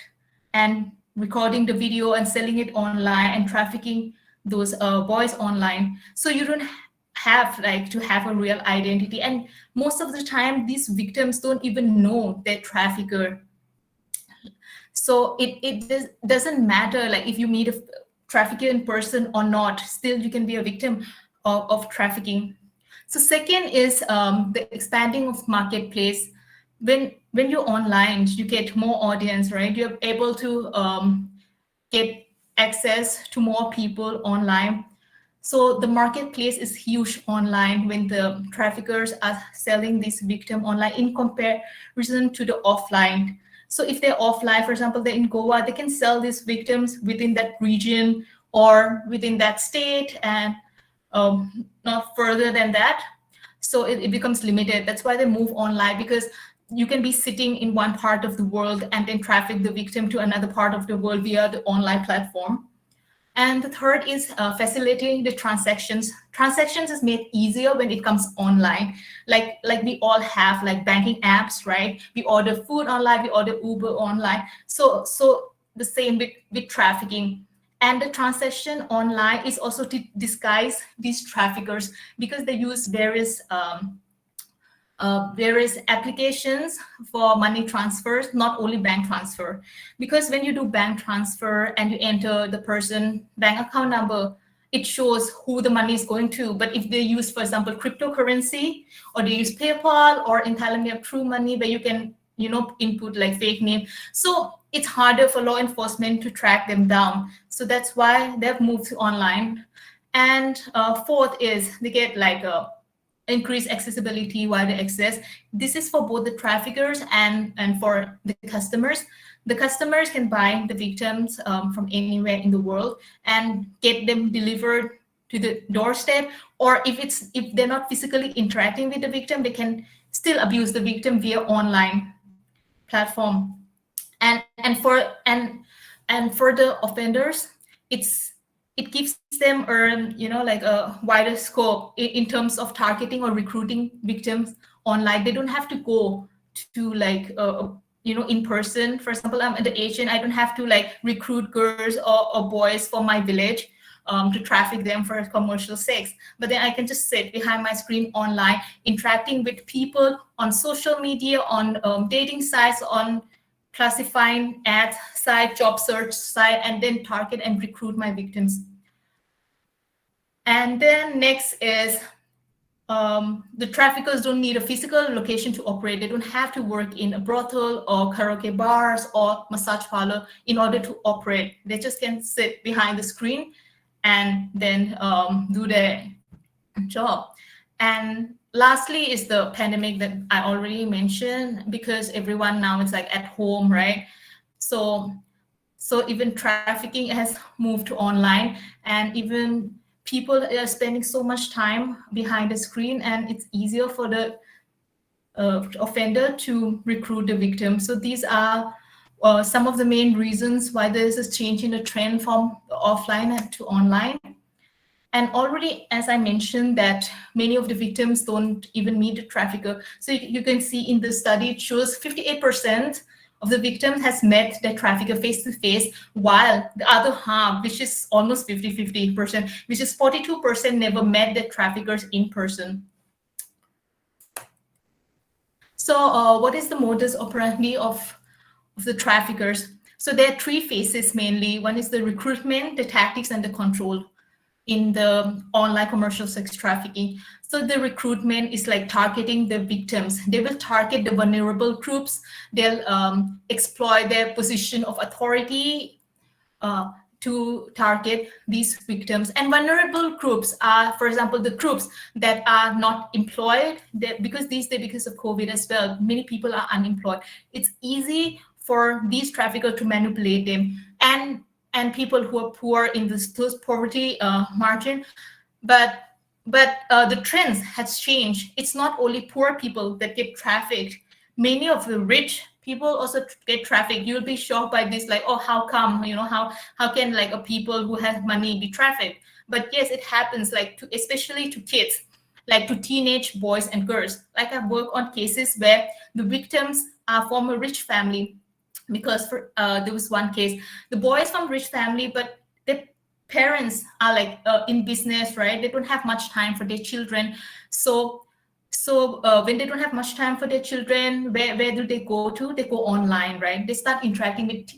and recording the video and selling it online and trafficking those boys online. So you don't have like to have a real identity, and most of the time these victims don't even know their trafficker. So doesn't matter like if you meet a trafficker in person or not, still you can be a victim of trafficking. So second is the expanding of marketplace. When you're online, you get more audience, right? You're able to get access to more people online. So the marketplace is huge online when the traffickers are selling this victim online in comparison to the offline. So if they're offline, for example, they're in Goa, they can sell these victims within that region or within that state, and not further than that. So it becomes limited. That's why they move online, because you can be sitting in one part of the world and then traffic the victim to another part of the world via the online platform. And the third is facilitating the transactions. Transactions is made easier when it comes online. Like we all have like banking apps, right? We order food online, we order Uber online. So the same with trafficking. And the transaction online is also to disguise these traffickers, because they use various applications for money transfers, not only bank transfer. Because when you do bank transfer and you enter the person bank account number, it shows who the money is going to. But if they use, for example, cryptocurrency, or they use PayPal, or in Thailand we have True Money, where you can input like fake name, so it's harder for law enforcement to track them down. So that's why they've moved to online. And fourth is they get like a increase accessibility, wider access. This is for both the traffickers and for the customers. The customers can buy the victims from anywhere in the world and get them delivered to the doorstep. Or if they're not physically interacting with the victim, they can still abuse the victim via online platform. And for the offenders, it gives them like a wider scope in terms of targeting or recruiting victims online. They don't have to go to like in person. For example, I'm the Asian, I don't have to like recruit girls or boys from my village to traffic them for commercial sex. But then I can just sit behind my screen online, interacting with people on social media, on dating sites, on classifying ad site, job search site, and then target and recruit my victims. And then next is the traffickers don't need a physical location to operate. They don't have to work in a brothel or karaoke bars or massage parlor in order to operate. They just can sit behind the screen and then do their job. And lastly is the pandemic that I already mentioned, because everyone now is like at home, right? So even trafficking has moved to online, and even people are spending so much time behind the screen, and it's easier for the offender to recruit the victim. So these are some of the main reasons why there is a change in the trend from offline to online. And already, as I mentioned, that many of the victims don't even meet the trafficker. So you can see in the study, it shows 58% of the victims has met the trafficker face to face, while the other half, which is almost 50%, which is 42%, never met the traffickers in person. So what is the modus operandi of the traffickers? So there are three phases mainly. One is the recruitment, the tactics, and the control. in the online commercial sex trafficking. So the recruitment is like targeting the victims. They will target the vulnerable groups. They'll exploit their position of authority uh, to target these victims. And vulnerable groups are, for example, the groups that are not employed, that because these days, because of COVID as well, many people are unemployed. It's easy for these traffickers to manipulate them, and people who are poor in this those poverty margin. But the trends has changed. It's not only poor people that get trafficked. Many of the rich people also get trafficked. You'll be shocked by this, like, oh, how come? How can like a people who have money be trafficked? But yes, it happens, like to, especially to kids, like to teenage boys and girls. Like I've worked on cases where the victims are from a rich family, because there was one case, the boy is from rich family, but the parents are like in business, right? They don't have much time for their children. So when they don't have much time for their children, where do they go to? They go online, right? They start interacting with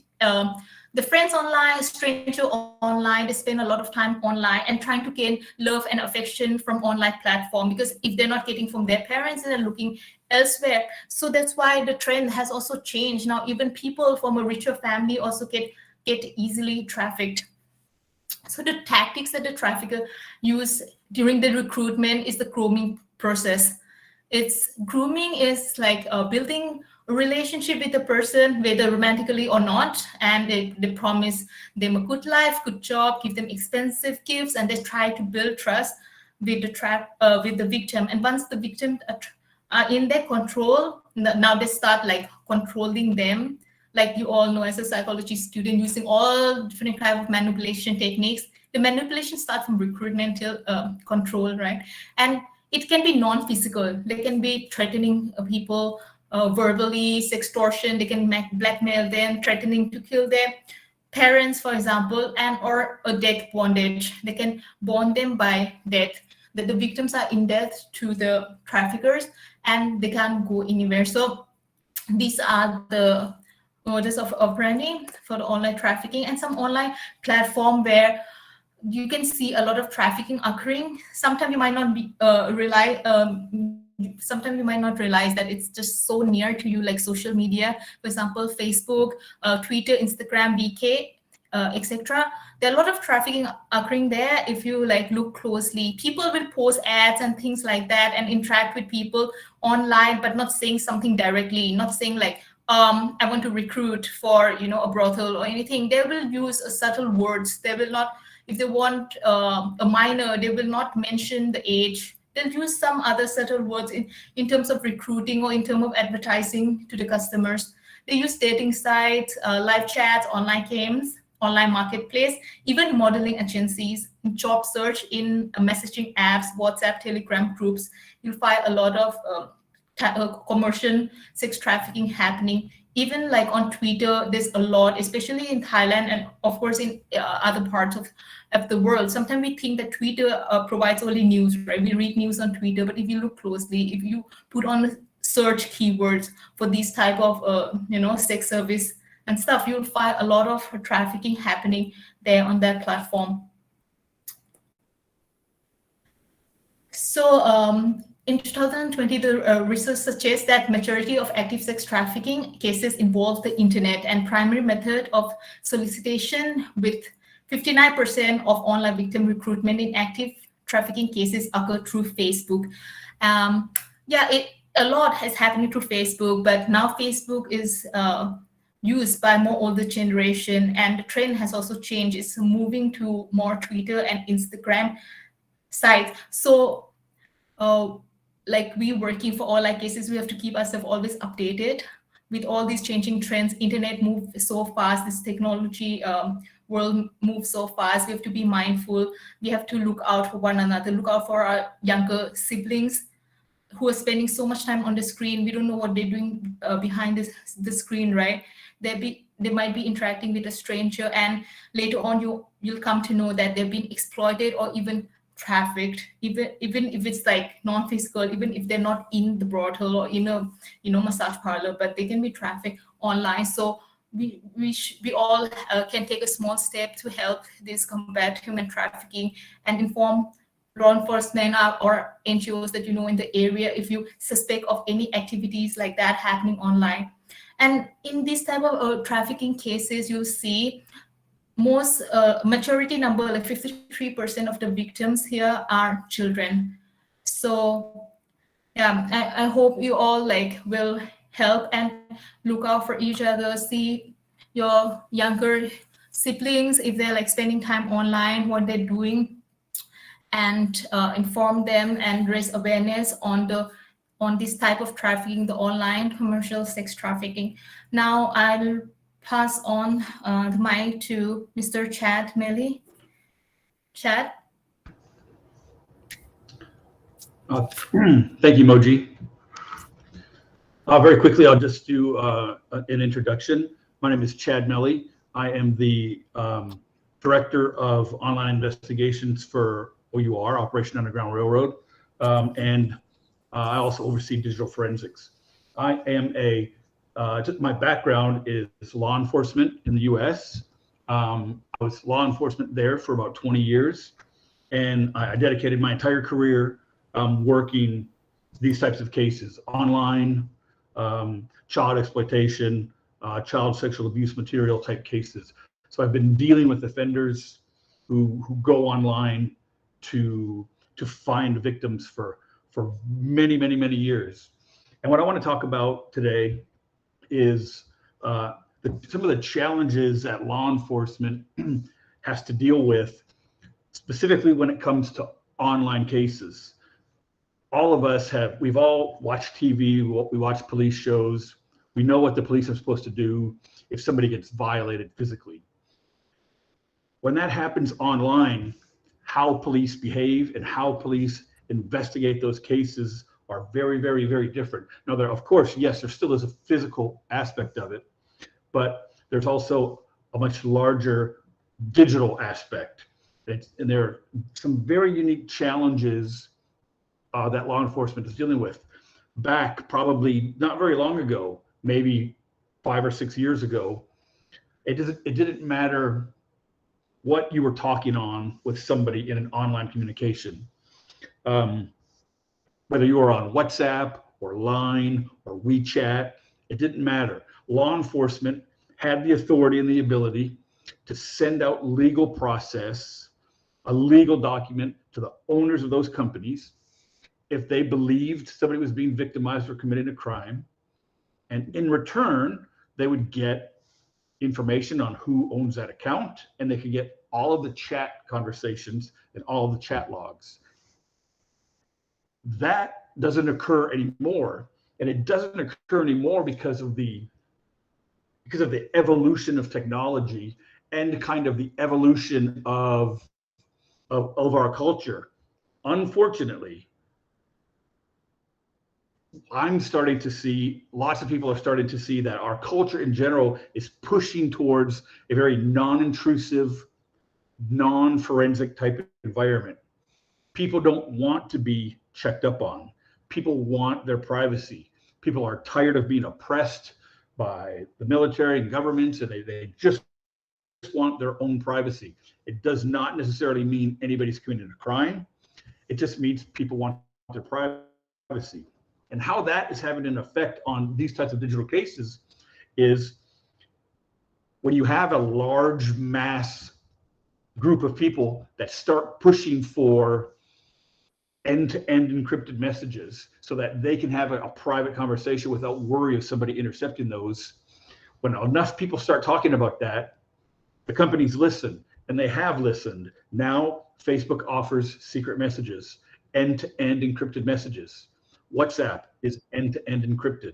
the friends online, stranger online. They spend a lot of time online and trying to gain love and affection from online platform, because if they're not getting from their parents, they're looking elsewhere. So that's why the trend has also changed. Now even people from a richer family also get easily trafficked. So the tactics that the trafficker use during the recruitment is the grooming process. It's grooming is like building a relationship with the person, whether romantically or not, and they promise them a good life, good job, give them expensive gifts, and they try to build trust with with the victim. And once the victim are in their control, now they start like controlling them. Like you all know, as a psychology student, using all different type of manipulation techniques. The manipulation starts from recruitment till control, right? And it can be non-physical. They can be threatening people verbally, sextortion. They can blackmail them, threatening to kill their parents, for example, and or a death bondage. They can bond them by death. That the victims are in debt to the traffickers, and they can't go anywhere. So these are the modus of operandi for the online trafficking. And some online platform where you can see a lot of trafficking occurring. Sometimes you might not be sometimes you might not realize that it's just so near to you, like social media, for example, Facebook, Twitter, Instagram, VK, etc. There are a lot of trafficking occurring there. If you like look closely, people will post ads and things like that and interact with people online, but not saying something directly, not saying like, I want to recruit for a brothel or anything. They will use subtle words. They will not, if they want a minor, they will not mention the age. They'll use some other subtle words in terms of recruiting or in terms of advertising to the customers. They use dating sites, live chats, online games, online marketplace, even modeling agencies, job search in messaging apps, WhatsApp, Telegram groups. You'll find a lot of commercial sex trafficking happening. Even like on Twitter, there's a lot, especially in Thailand and of course in other parts of the world. Sometimes we think that Twitter provides only news, right? We read news on Twitter, but if you look closely, if you put on search keywords for these type of sex service and stuff, you'll find a lot of trafficking happening there on that platform. So in 2020, the research suggests that majority of active sex trafficking cases involve the internet and primary method of solicitation, with 59% of online victim recruitment in active trafficking cases occur through Facebook. A lot has happened through Facebook, but now Facebook is used by more older generation, and the trend has also changed. It's moving to more Twitter and Instagram sites. So like we working for all our cases, we have to keep ourselves always updated with all these changing trends. Internet moves so fast, this technology world moves so fast. We have to be mindful. We have to look out for one another, look out for our younger siblings who are spending so much time on the screen. We don't know what they're doing behind the screen, right? They might be interacting with a stranger, and later on you'll come to know that they've been exploited or even trafficked, even if it's like non-physical, even if they're not in the brothel or in a massage parlor, but they can be trafficked online. So we all can take a small step to help this combat human trafficking and inform law enforcement or NGOs that you know in the area if you suspect of any activities like that happening online. And in this type of trafficking cases, you'll see most majority number, like 53% of the victims here are children. So yeah, I hope you all like will help and look out for each other, see your younger siblings if they're like spending time online, what they're doing, and inform them and raise awareness on this type of trafficking, the online commercial sex trafficking. Now I'll pass on the mic to Mr. Chad Melly. Chad? Thank you, Moji. Very quickly, I'll just do an introduction. My name is Chad Melly. I am the Director of Online Investigations for OUR, Operation Underground Railroad, and I also oversee digital forensics. I am my background is law enforcement in the US. I was law enforcement there for about 20 years, and I dedicated my entire career working these types of cases, online, child exploitation, child sexual abuse material type cases. So I've been dealing with offenders who go online to find victims for many, many, many years. And what I want to talk about today is some of the challenges that law enforcement has to deal with, specifically when it comes to online cases. All of us we've all watched TV, we watch police shows. We know what the police are supposed to do if somebody gets violated physically. When that happens online, how police behave and how police investigate those cases are very, very, very different. Now, of course, yes, there still is a physical aspect of it, but there's also a much larger digital aspect. And there are some very unique challenges that law enforcement is dealing with. Back probably not very long ago, maybe 5 or 6 years ago, it didn't matter what you were talking on with somebody in an online communication. Whether you were on WhatsApp or Line or WeChat, it didn't matter. Law enforcement had the authority and the ability to send out legal process, a legal document to the owners of those companies if they believed somebody was being victimized or committing a crime. And in return, they would get information on who owns that account, and they could get all of the chat conversations and all of the chat logs. That doesn't occur anymore. And it doesn't occur anymore because of the evolution of technology and kind of the evolution of our culture. Unfortunately, I'm starting to see, lots of people are starting to see that our culture in general is pushing towards a very non-intrusive, non-forensic type environment. People don't want to be checked up on. People want their privacy. People are tired of being oppressed by the military and governments, and they just want their own privacy. It does not necessarily mean anybody's committed a crime. It just means people want their privacy. And how that is having an effect on these types of digital cases is when you have a large mass group of people that start pushing for end-to-end encrypted messages so that they can have a private conversation without worry of somebody intercepting those. When enough people start talking about that, the companies listen, and they have listened. Now Facebook offers secret messages, end-to-end encrypted messages. WhatsApp is end-to-end encrypted.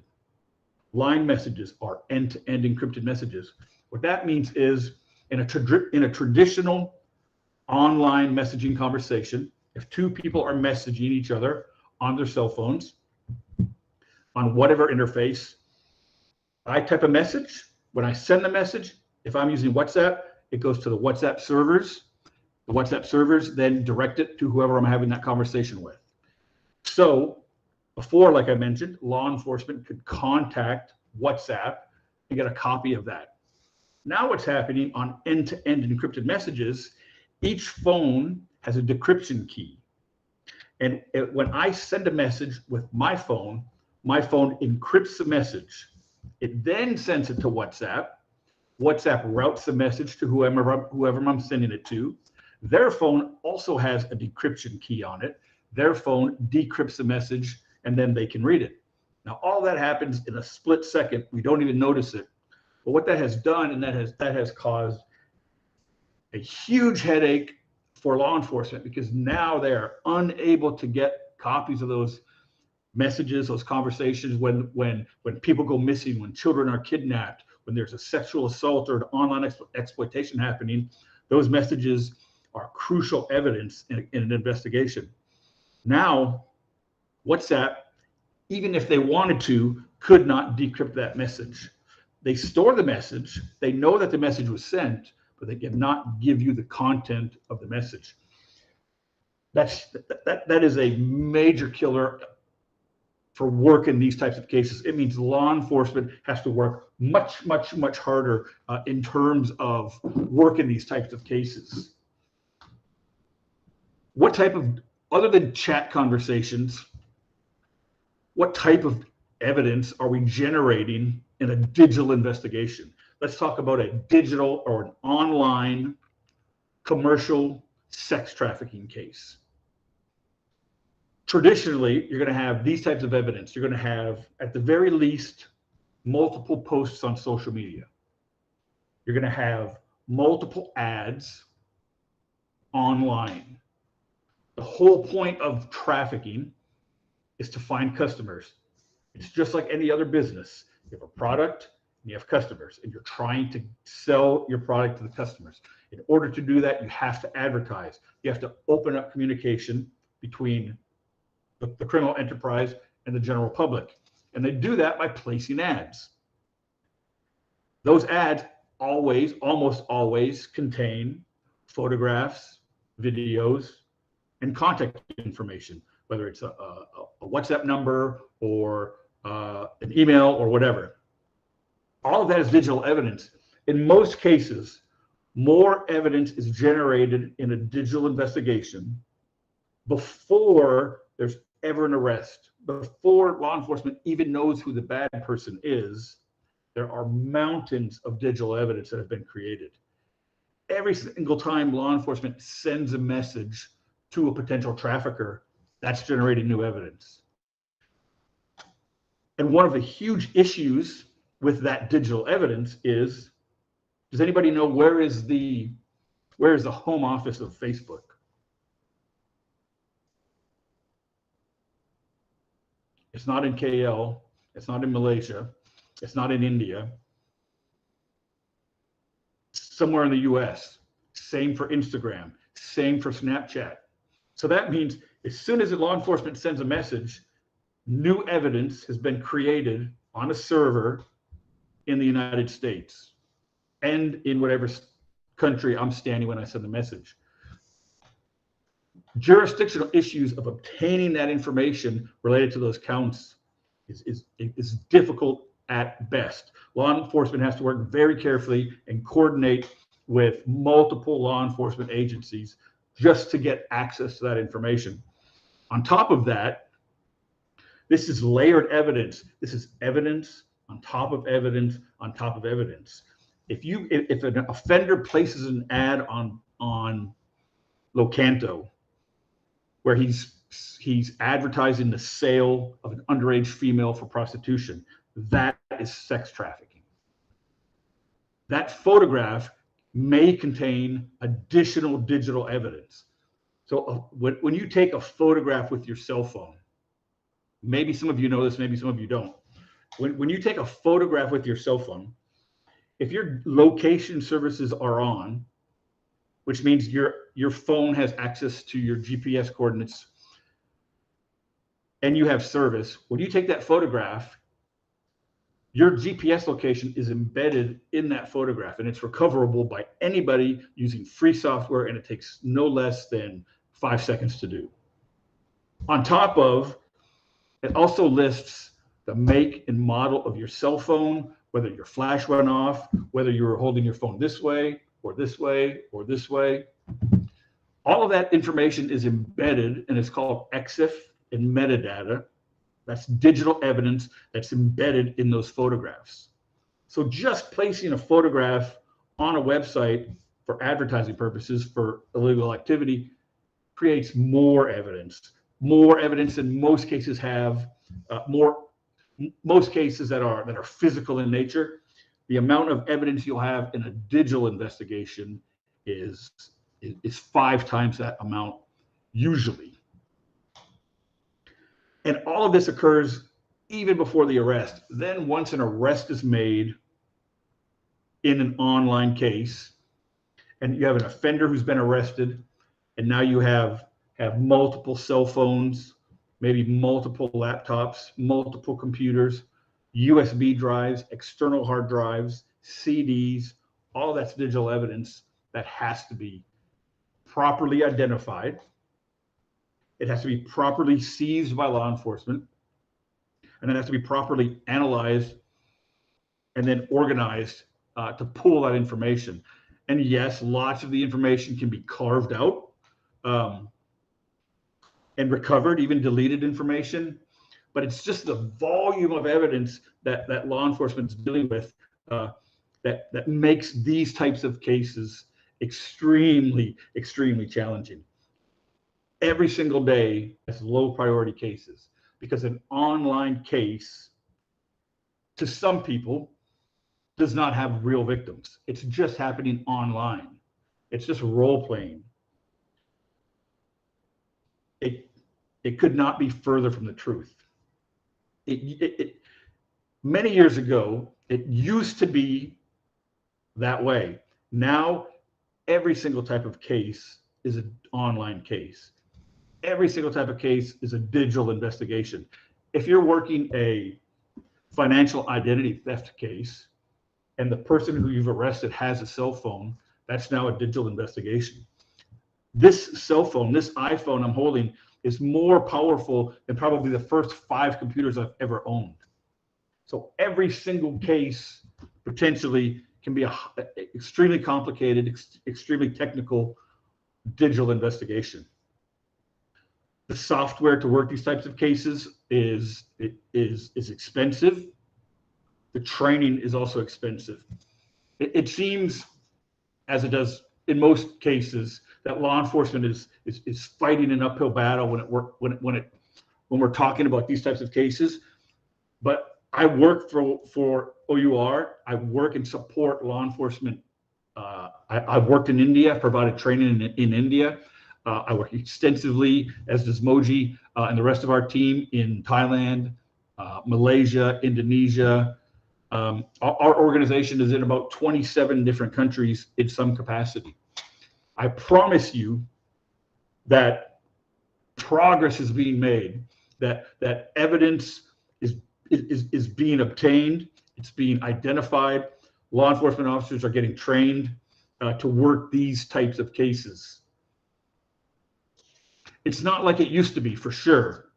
Line messages are end-to-end encrypted messages. What that means is in a traditional online messaging conversation, if two people are messaging each other on their cell phones, on whatever interface, I type a message. When I send the message, if I'm using WhatsApp, it goes to the WhatsApp servers. The WhatsApp servers then direct it to whoever I'm having that conversation with. So before, like I mentioned, law enforcement could contact WhatsApp and get a copy of that. Now what's happening on end-to-end encrypted messages, each phone has a decryption key. And when I send a message with my phone encrypts the message. It then sends it to WhatsApp. WhatsApp routes the message to whoever I'm sending it to. Their phone also has a decryption key on it. Their phone decrypts the message, and then they can read it. Now, all that happens in a split second. We don't even notice it. But what that has done, and that has caused a huge headache for law enforcement, because now they are unable to get copies of those messages, those conversations when people go missing, when children are kidnapped, when there's a sexual assault or an online exploitation happening. Those messages are crucial evidence in an investigation. Now, WhatsApp, even if they wanted to, could not decrypt that message. They store the message. They know that the message was sent, but they cannot give you the content of the message. That is a major killer for work in these types of cases. It means law enforcement has to work much, much, much harder in terms of work in these types of cases. What type of, other than chat conversations, what type of evidence are we generating in a digital investigation? Let's talk about a digital or an online commercial sex trafficking case. Traditionally, you're going to have these types of evidence. You're going to have, at the very least, multiple posts on social media. You're going to have multiple ads online. The whole point of trafficking is to find customers. It's just like any other business. You have a product and you have customers, and you're trying to sell your product to the customers. In order to do that, you have to advertise. You have to open up communication between the criminal enterprise and the general public. And they do that by placing ads. Those ads almost always contain photographs, videos, and contact information, whether it's a WhatsApp number or an email or whatever. All of that is digital evidence. In most cases, more evidence is generated in a digital investigation before there's ever an arrest, before law enforcement even knows who the bad person is. There are mountains of digital evidence that have been created. Every single time law enforcement sends a message to a potential trafficker, that's generating new evidence. And one of the huge issues with that digital evidence is, does anybody know where is the home office of Facebook? It's not in KL, it's not in Malaysia, it's not in India. Somewhere in the US. Same for Instagram, same for Snapchat. So that means as soon as the law enforcement sends a message, new evidence has been created on a server in the United States and in whatever country I'm standing when I send the message. Jurisdictional issues of obtaining that information related to those counts is difficult at best. Law enforcement has to work very carefully and coordinate with multiple law enforcement agencies just to get access to that information. On top of that, this is layered evidence. This is evidence on top of evidence on top of evidence. If an offender places an ad on Locanto where he's advertising the sale of an underage female for prostitution, that is sex trafficking. That photograph may contain additional digital evidence. So when you take a photograph with your cell phone, maybe some of you know this, maybe some of you don't. When you take a photograph with your cell phone, if your location services are on, which means your phone has access to your GPS coordinates and you have service, when you take that photograph, your GPS location is embedded in that photograph and it's recoverable by anybody using free software, and it takes no less than 5 seconds to do. On top of, it also lists the make and model of your cell phone, whether your flash went off, whether you were holding your phone this way or this way or this way. All of that information is embedded, and it's called EXIF and metadata. That's digital evidence that's embedded in those photographs. So just placing a photograph on a website for advertising purposes for illegal activity creates more evidence than most cases have, most cases that are physical in nature. The amount of evidence you'll have in a digital investigation is 5 times that amount usually. And all of this occurs even before the arrest. Then once an arrest is made in an online case, and you have an offender who's been arrested, and now you have multiple cell phones, maybe multiple laptops, multiple computers, USB drives, external hard drives, CDs, all that's digital evidence that has to be properly identified. It has to be properly seized by law enforcement, and it has to be properly analyzed and then organized to pull that information. And yes, lots of the information can be carved out and recovered, even deleted information. But it's just the volume of evidence that law enforcement is dealing with that makes these types of cases extremely, extremely challenging. Every single day, it's low priority cases, because an online case, to some people, does not have real victims. It's just happening online. It's just role playing. It could not be further from the truth. Many years ago, it used to be that way. Now, every single type of case is an online case. Every single type of case is a digital investigation. If you're working a financial identity theft case and the person who you've arrested has a cell phone, that's now a digital investigation. This cell phone, this iPhone I'm holding, is more powerful than probably the first 5 computers I've ever owned. So every single case potentially can be an extremely complicated, extremely technical digital investigation. The software to work these types of cases is expensive. The training is also expensive. It seems, as it does in most cases, that law enforcement is fighting an uphill battle when we're talking about these types of cases. But I work for OUR. I work and support law enforcement. I've worked in India, provided training in India. I work extensively, as does Moji and the rest of our team, in Thailand, Malaysia, Indonesia. Our organization is in about 27 different countries in some capacity. I promise you that progress is being made, that evidence is being obtained, it's being identified. Law enforcement officers are getting trained to work these types of cases. It's not like it used to be, for sure.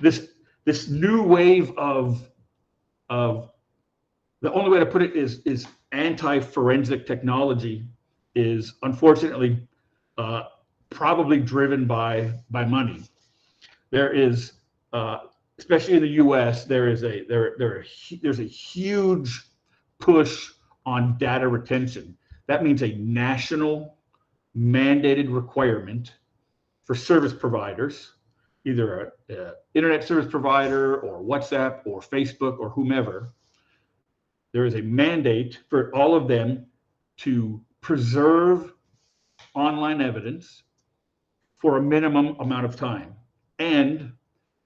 This new wave of the only way to put it is anti-forensic technology is unfortunately probably driven by money. There is, especially in the U.S., there's a huge push on data retention. That means a national mandated requirement for service providers, either an internet service provider or WhatsApp or Facebook or whomever. There is a mandate for all of them to preserve online evidence for a minimum amount of time and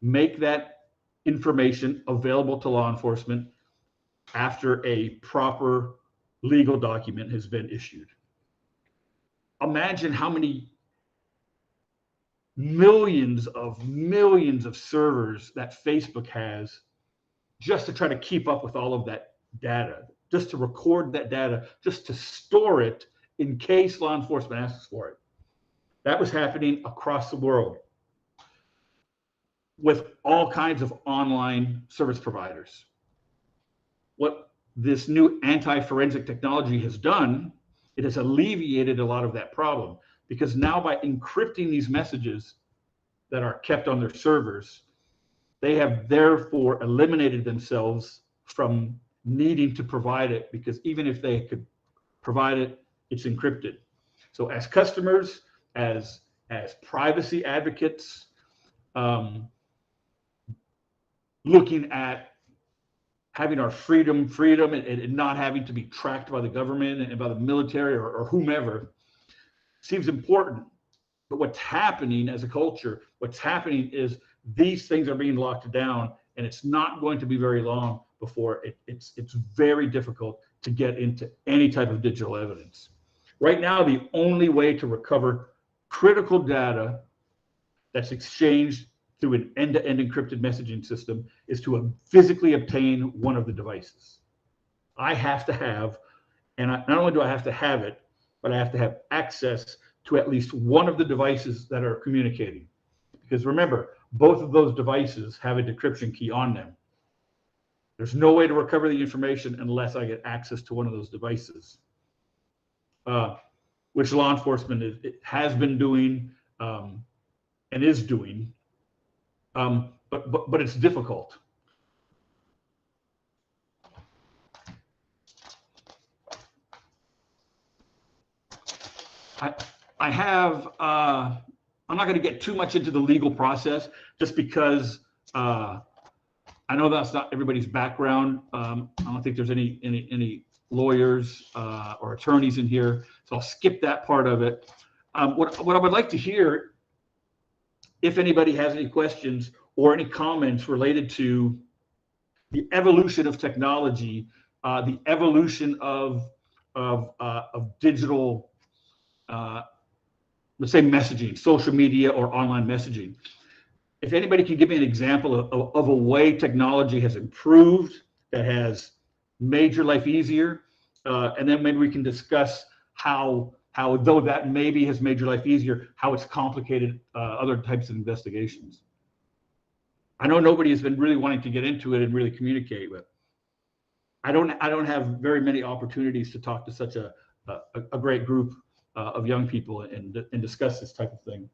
make that information available to law enforcement after a proper legal document has been issued. Imagine how many millions of servers that Facebook has just to try to keep up with all of that data, just to record that data, just to store it in case law enforcement asks for it. That was happening across the world with all kinds of online service providers. What this new anti-forensic technology has done, it has alleviated a lot of that problem, because now by encrypting these messages that are kept on their servers, they have therefore eliminated themselves from needing to provide it, because even if they could provide it, it's encrypted. So as customers, as privacy advocates, looking at having our freedom and not having to be tracked by the government and by the military or whomever seems important. But what's happening as a culture, what's happening is these things are being locked down, and it's not going to be very long before it's very difficult to get into any type of digital evidence. Right now, the only way to recover critical data that's exchanged through an end-to-end encrypted messaging system is to physically obtain one of the devices. I have to have, and not only do I have to have it, but I have to have access to at least one of the devices that are communicating. Because remember, both of those devices have a decryption key on them. There's no way to recover the information unless I get access to one of those devices, which law enforcement has been doing and is doing, but it's difficult. I have, I'm not going to get too much into the legal process, just because I know that's not everybody's background. I don't think there's any lawyers or attorneys in here, so I'll skip that part of it. What I would like to hear, if anybody has any questions or any comments related to the evolution of technology, the evolution of digital, let's say messaging, social media or online messaging. If anybody can give me an example of a way technology has improved, that has made your life easier, and then maybe we can discuss how though that maybe has made your life easier, how it's complicated other types of investigations. I know nobody has been really wanting to get into it and really communicate, but I don't have very many opportunities to talk to such a great group of young people and discuss this type of thing.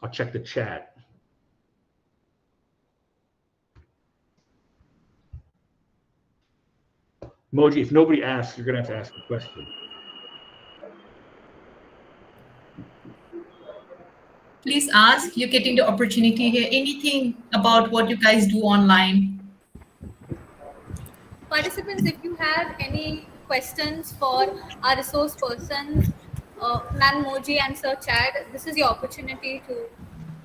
I'll check the chat. Moji, if nobody asks, you're going to have to ask a question. Please ask. You're getting the opportunity here. Anything about what you guys do online? Participants, if you have any questions for our resource persons, Ma'am Moji and Sir Chad, this is your opportunity to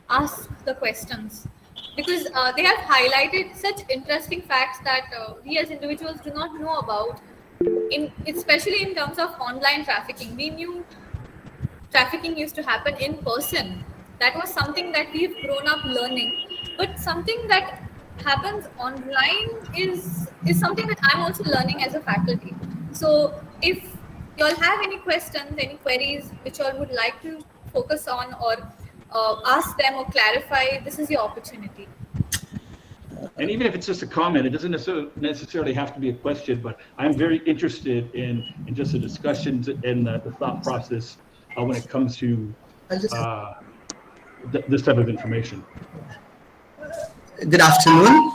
ask the questions, because they have highlighted such interesting facts that we as individuals do not know about, especially in terms of online trafficking. We knew trafficking used to happen in person. That was something that we've grown up learning. But something that happens online is something that I'm also learning as a faculty. So if you all have any questions, any queries which you all would like to focus on or ask them or clarify, this is your opportunity. And even if it's just a comment, it doesn't necessarily have to be a question, but I'm very interested in just the discussions and the thought process when it comes to this type of information. Good afternoon.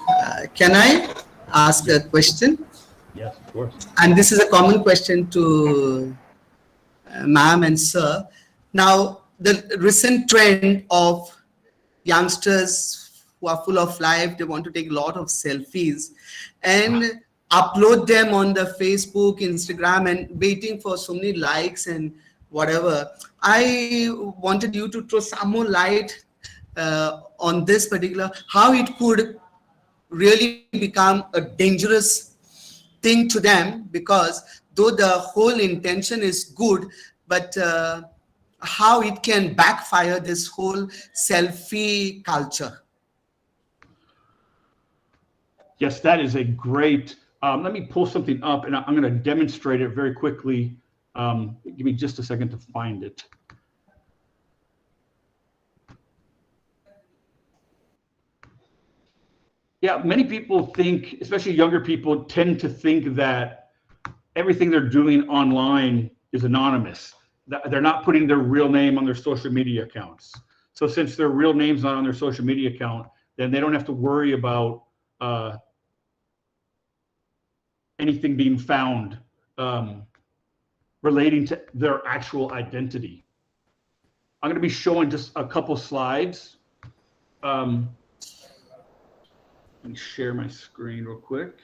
Can I ask a question? Yes, of course. And this is a common question to ma'am and sir. Now, the recent trend of youngsters who are full of life, they want to take a lot of selfies and upload them on the Facebook, Instagram, and waiting for so many likes and whatever. I wanted you to throw some more light on this particular, how it could really become a dangerous thing to them, because though the whole intention is good, but how it can backfire this whole selfie culture. Yes, that is a great, let me pull something up and I'm going to demonstrate it very quickly. Give me just a second to find it. Yeah, many people think, especially younger people, tend to think that everything they're doing online is anonymous. They're not putting their real name on their social media accounts. So since their real name's not on their social media account, then they don't have to worry about anything being found relating to their actual identity. I'm going to be showing just a couple slides. Let me share my screen real quick.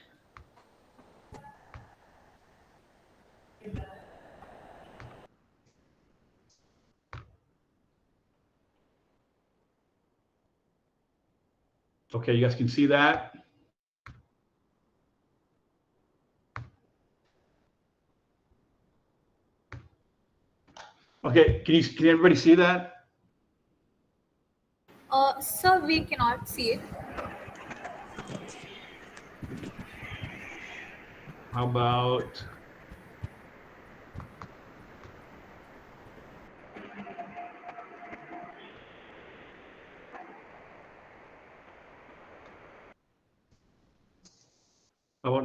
Okay, you guys can see that. Okay, can everybody see that? Sir, we cannot see it. How about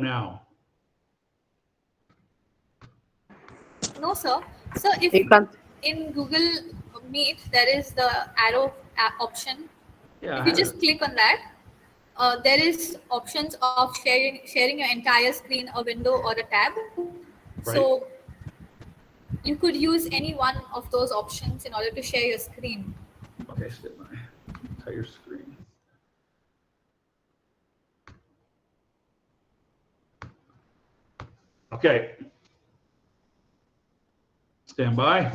now? No, sir. So if You can't. in Google Meet there is the arrow option, Yeah, if you just click on that, there is options of sharing your entire screen, a window, or a tab. right. So you could use any one of those options in order to share your screen. Okay, skip my entire screen. Okay. Stand by.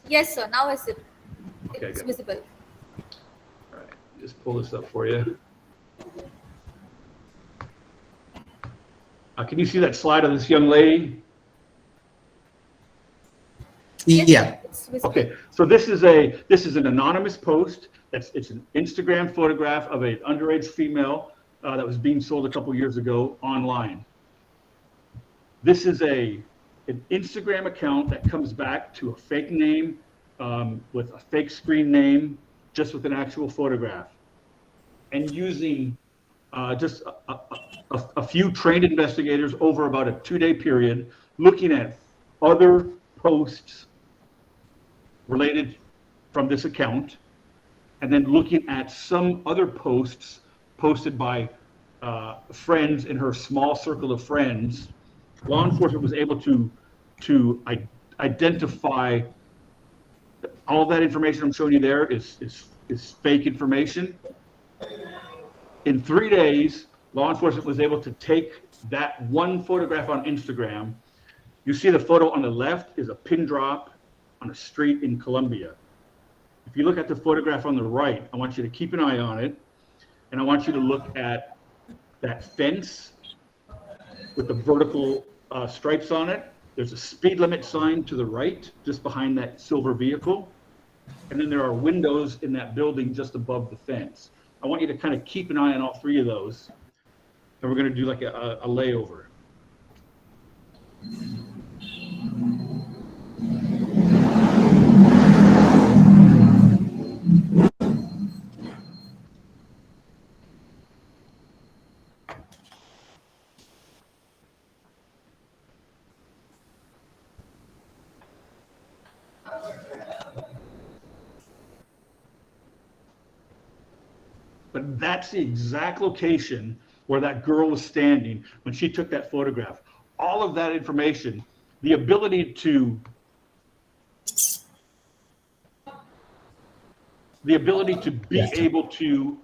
Yes, sir. Now it's Okay, good. visible. All right, just pull this up for you. Can you see that slide of this young lady? Yes, Yeah. sir, it's visible. Okay, so this is an anonymous post. It's an Instagram photograph of an underage female that was being sold a couple years ago online. This is an Instagram account that comes back to a fake name with a fake screen name, just with an actual photograph, and using just a few trained investigators over about a 2-day period, looking at other posts related from this account, and then looking at some other posts posted by friends in her small circle of friends. Law enforcement was able to identify all that information I'm showing you there is fake information. In 3 days, law enforcement was able to take that one photograph on Instagram. You see the photo on the left is a pin drop on a street in Colombia. If you look at the photograph on the right, I want you to keep an eye on it, and I want you to look at that fence with the vertical stripes on it. There's a speed limit sign to the right, just behind that silver vehicle. And then there are windows in that building just above the fence. I want you to kind of keep an eye on all three of those. And we're going to do like a layover. But that's the exact location where that girl was standing when she took that photograph. All of that information, the ability to be able to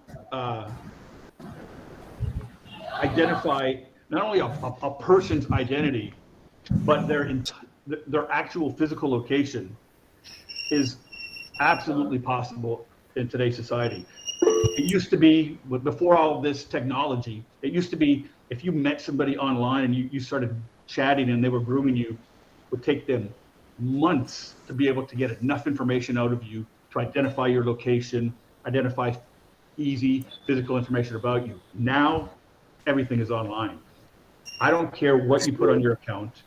identify not only a person's identity, but their actual physical location is absolutely possible in today's society. It used to be, before all of this technology, it used to be if you met somebody online and you started chatting and they were grooming you, it would take them months to be able to get enough information out of you to identify your location, identify easy physical information about you. Now, everything is online. I don't care what you put on your account.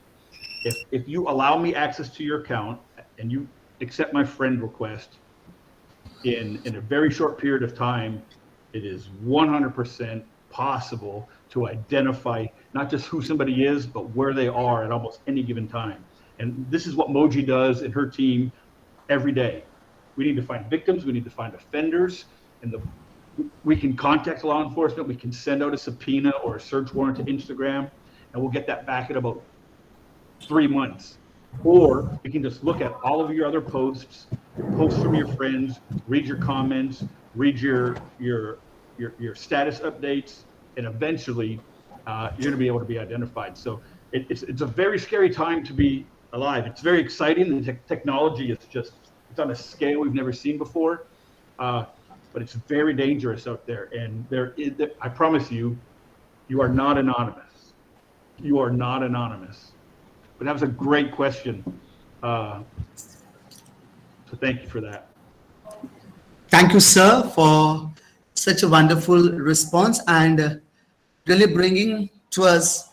If you allow me access to your account and you accept my friend request, in a very short period of time, It is 100% possible to identify not just who somebody is, but where they are at almost any given time. And this is what Moji does and her team every day. We need to find victims, we need to find offenders, and we can contact law enforcement, we can send out a subpoena or a search warrant to Instagram, and we'll get that back in about 3 months. Or we can just look at all of your other posts, your posts from your friends, read your comments, read your status updates, and eventually you're going to be able to be identified. So it's a very scary time to be alive. It's very exciting. The technology is just, it's on a scale we've never seen before, but it's very dangerous out there. And I promise you, you are not anonymous. You are not anonymous. But that was a great question. So thank you for that. Thank you, sir, for such a wonderful response and really bringing to us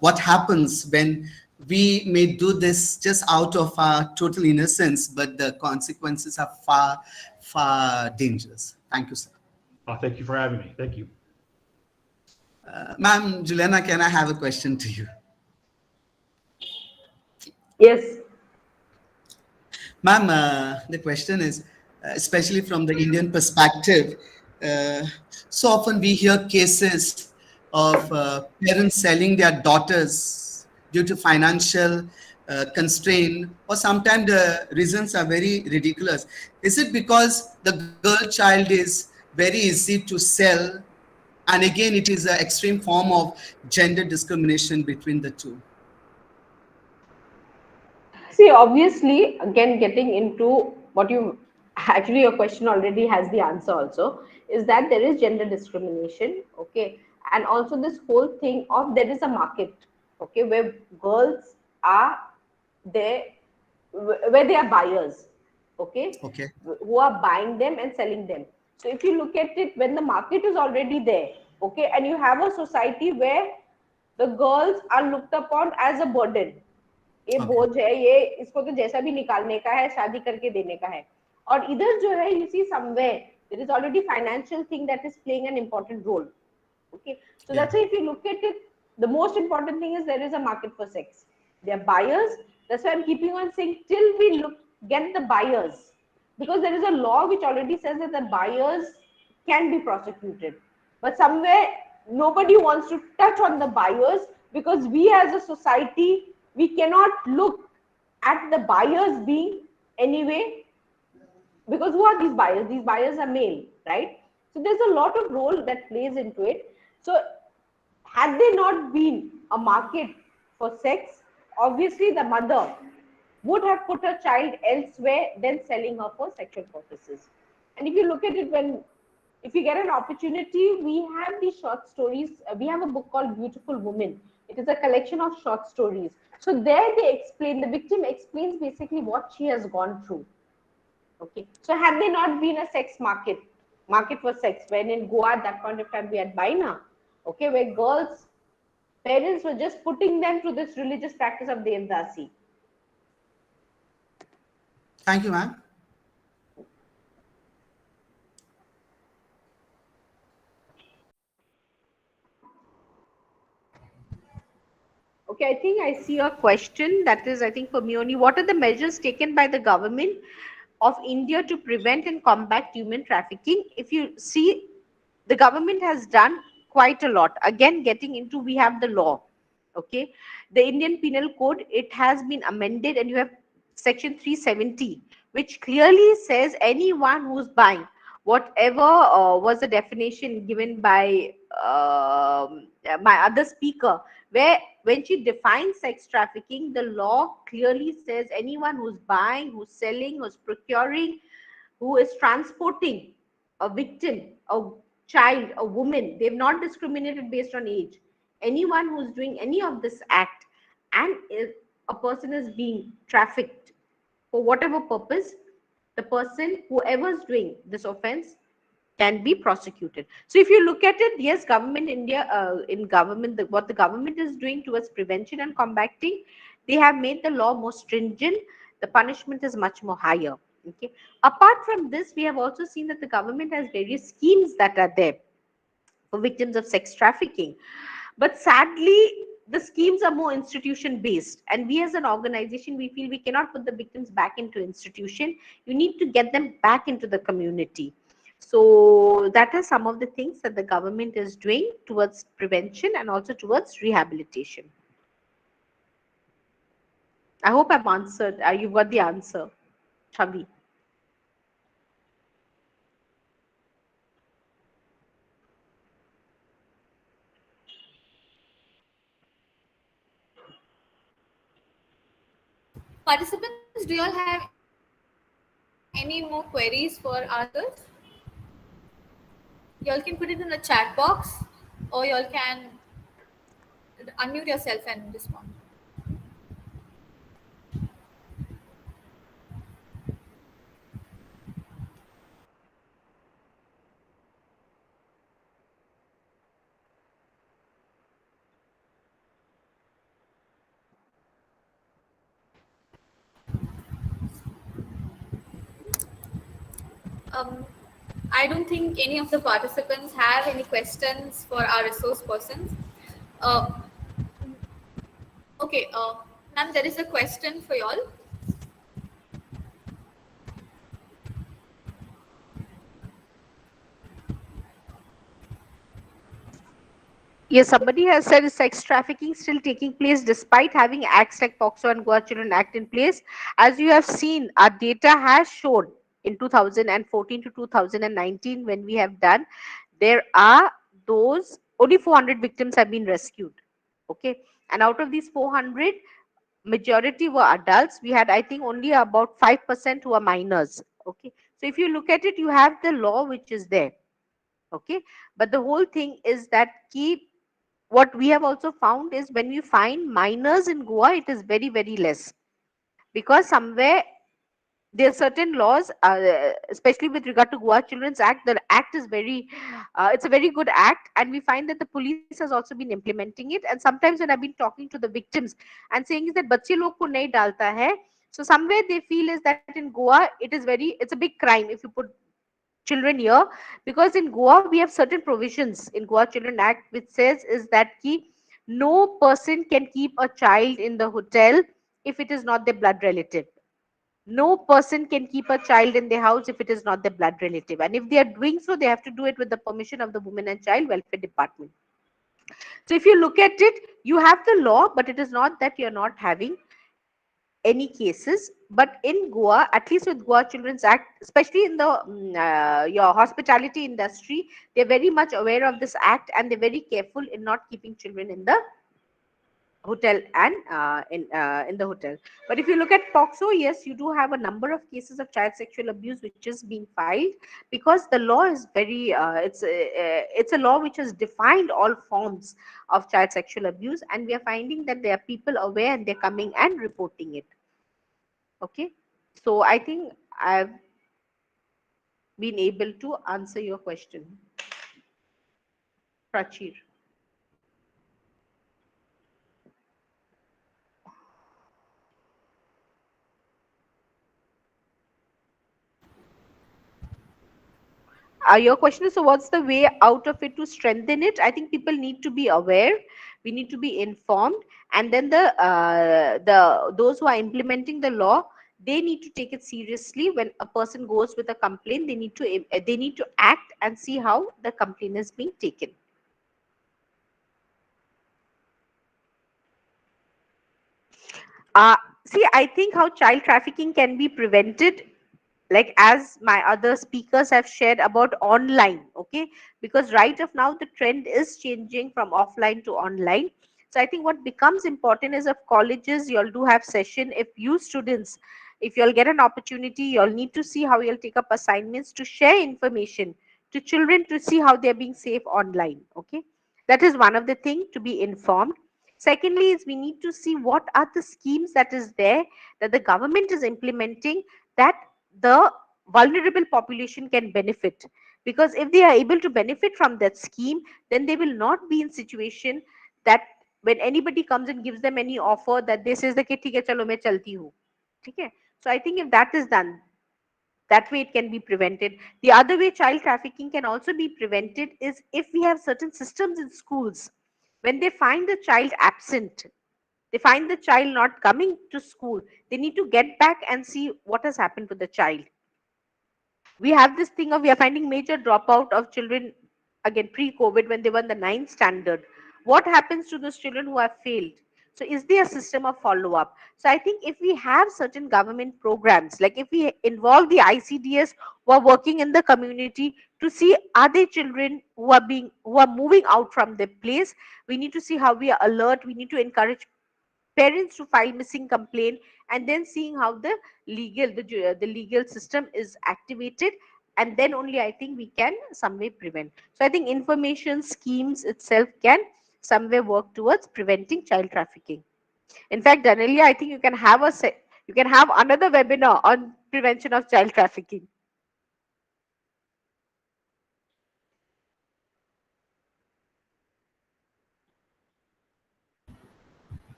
what happens when we may do this just out of our total innocence, but the consequences are far, far dangerous. Thank you, sir. Thank you for having me. Thank you. Ma'am Juliana, can I have a question to you? Yes. Ma'am, the question is, especially from the Indian perspective, so often we hear cases of parents selling their daughters due to financial constraint, or sometimes the reasons are very ridiculous. Is it because the girl child is very easy to sell? And again, it is an extreme form of gender discrimination between the two. See, obviously, again, getting into what you actually, your question already has the answer also, is that there is gender discrimination, okay, and also this whole thing of there is a market, okay, where girls are there, where they are buyers, okay, Okay. who are buying them and selling them. So if you look at it, when the market is already there, okay, and you have a society where the girls are looked upon as a burden, ये बोझ है, ये इसको तो जैसा भी निकालने का है, शादी करके देने का है. और इधर जो है, you see somewhere there is already financial thing that is playing an important role. Okay, so that's why if you look at it, the most important thing is there is a market for sex. They are buyers. That's why I'm keeping on saying till we get the buyers, because there is a law which already says that the buyers can be prosecuted. But somewhere nobody wants to touch on the buyers, because we as a society, we cannot look at the buyers being anyway, because who are these buyers? These buyers are male, right? So there's a lot of role that plays into it. So had there not been a market for sex, obviously the mother would have put her child elsewhere than selling her for sexual purposes. And if you look at it, if you get an opportunity, we have these short stories. We have a book called Beautiful Woman. It is a collection of short stories. So there they explain, the victim explains basically what she has gone through. Okay. So had there not been a sex market for sex, when in Goa at that point of time we had Baina, okay, where girls, parents were just putting them through this religious practice of Devdasi. Thank you, ma'am. Okay, I think I see a question that is, I think, for me only. What are the measures taken by the government of India to prevent and combat human trafficking? If you see, the government has done quite a lot. Again, getting into, we have the law. Okay, the Indian Penal Code, it has been amended, and you have section 370, which clearly says anyone who's buying, whatever was the definition given by my other speaker, where when she defines sex trafficking, the law clearly says anyone who's buying, who's selling, who's procuring, who is transporting a victim, a child, a woman. They've not discriminated based on age. Anyone who's doing any of this act, and if a person is being trafficked for whatever purpose, the person, whoever's doing this offense, can be prosecuted. So if you look at it, yes, government India, in government, what the government is doing towards prevention and combating, they have made the law more stringent. The punishment is much more higher. Okay. Apart from this, we have also seen that the government has various schemes that are there for victims of sex trafficking. But sadly, the schemes are more institution based. And we as an organization, we feel we cannot put the victims back into institution. You need to get them back into the community. So that are some of the things that the government is doing towards prevention and also towards rehabilitation. I hope I've answered. You've got the answer, Chavi. Participants, do you all have any more queries for our speakers? You all can put it in the chat box, or you all can unmute yourself and respond. Um, I don't think any of the participants have any questions for our resource persons. Uh, okay, ma'am, there is a question for y'all. Yes, somebody has said is sex trafficking still taking place despite having acts like POXO and Goa Children Act in place? As you have seen, our data has shown in 2014 to 2019 when we have done, there are those only 400 victims have been rescued. Okay, and out of these 400, majority were adults. We had, I think, only about 5% who are minors. Okay, so if you look at it, you have the law which is there. Okay, but the whole thing is that key, what we have also found is when we find minors in Goa, it is very, very less, because somewhere there are certain laws, especially with regard to Goa Children's Act. The act is very, it's a very good act, and we find that the police has also been implementing it. And sometimes when I've been talking to the victims and saying is that बच्चे लोग को नहीं डालता है, so somewhere they feel is that in Goa it is very, it's a big crime if you put children here, because in Goa we have certain provisions in Goa Children Act which says is that ki, no person can keep a child in the hotel if it is not their blood relative. No person can keep a child in their house if it is not their blood relative. And if they are doing so, they have to do it with the permission of the Women and Child Welfare Department. So if you look at it, you have the law, but it is not that you're not having any cases. But in Goa, at least with Goa Children's Act, especially in the your hospitality industry, they're very much aware of this act, and they're very careful in not keeping children in the hotel and in the hotel. But if you look at POXO, yes, you do have a number of cases of child sexual abuse which is being filed, because the law is very it's a law which has defined all forms of child sexual abuse, and we are finding that there are people aware and they're coming and reporting it. Okay, so I think I've been able to answer your question, Prachir. Your question is, so what's the way out of it to strengthen it? I think people need to be aware, we need to be informed, and then the those who are implementing the law, they need to take it seriously. When a person goes with a complaint, they need to act and see how the complaint is being taken. uh, See, I think how child trafficking can be prevented, like as my other speakers have shared about online. Okay, because right of now the trend is changing from offline to online. So I think what becomes important is, of colleges, you all do have session, if you students, if you all get an opportunity, you all need to see how you'll take up assignments to share information to children to see how they're being safe online. Okay, that is one of the thing, to be informed. Secondly is, we need to see what are the schemes that is there, that the government is implementing, that the vulnerable population can benefit. Because if they are able to benefit from that scheme, then they will not be in situation that when anybody comes and gives them any offer, that this is the कि ठीक है चलो मैं चलती हूँ. ठीक है? So I think if that is done, That way it can be prevented. The other way child trafficking can also be prevented is if we have certain systems in schools. When they find the child absent, they find the child not coming to school, they need to get back and see what has happened to the child. We have this thing of we are finding major dropout of children again pre-COVID when they were in the ninth standard. What happens to those children who have failed? So is there a system of follow-up? So I think if we have certain government programs, like if we involve the ICDS who are working in the community to see are there children who are moving out from their place, we need to see how we are alert. We need to encourage parents to file missing complaint, and then seeing how the legal system is activated, and then only I think we can some way prevent. So I think information schemes itself can some way work towards preventing child trafficking. In fact, Danelia, I think you can have another webinar on prevention of child trafficking.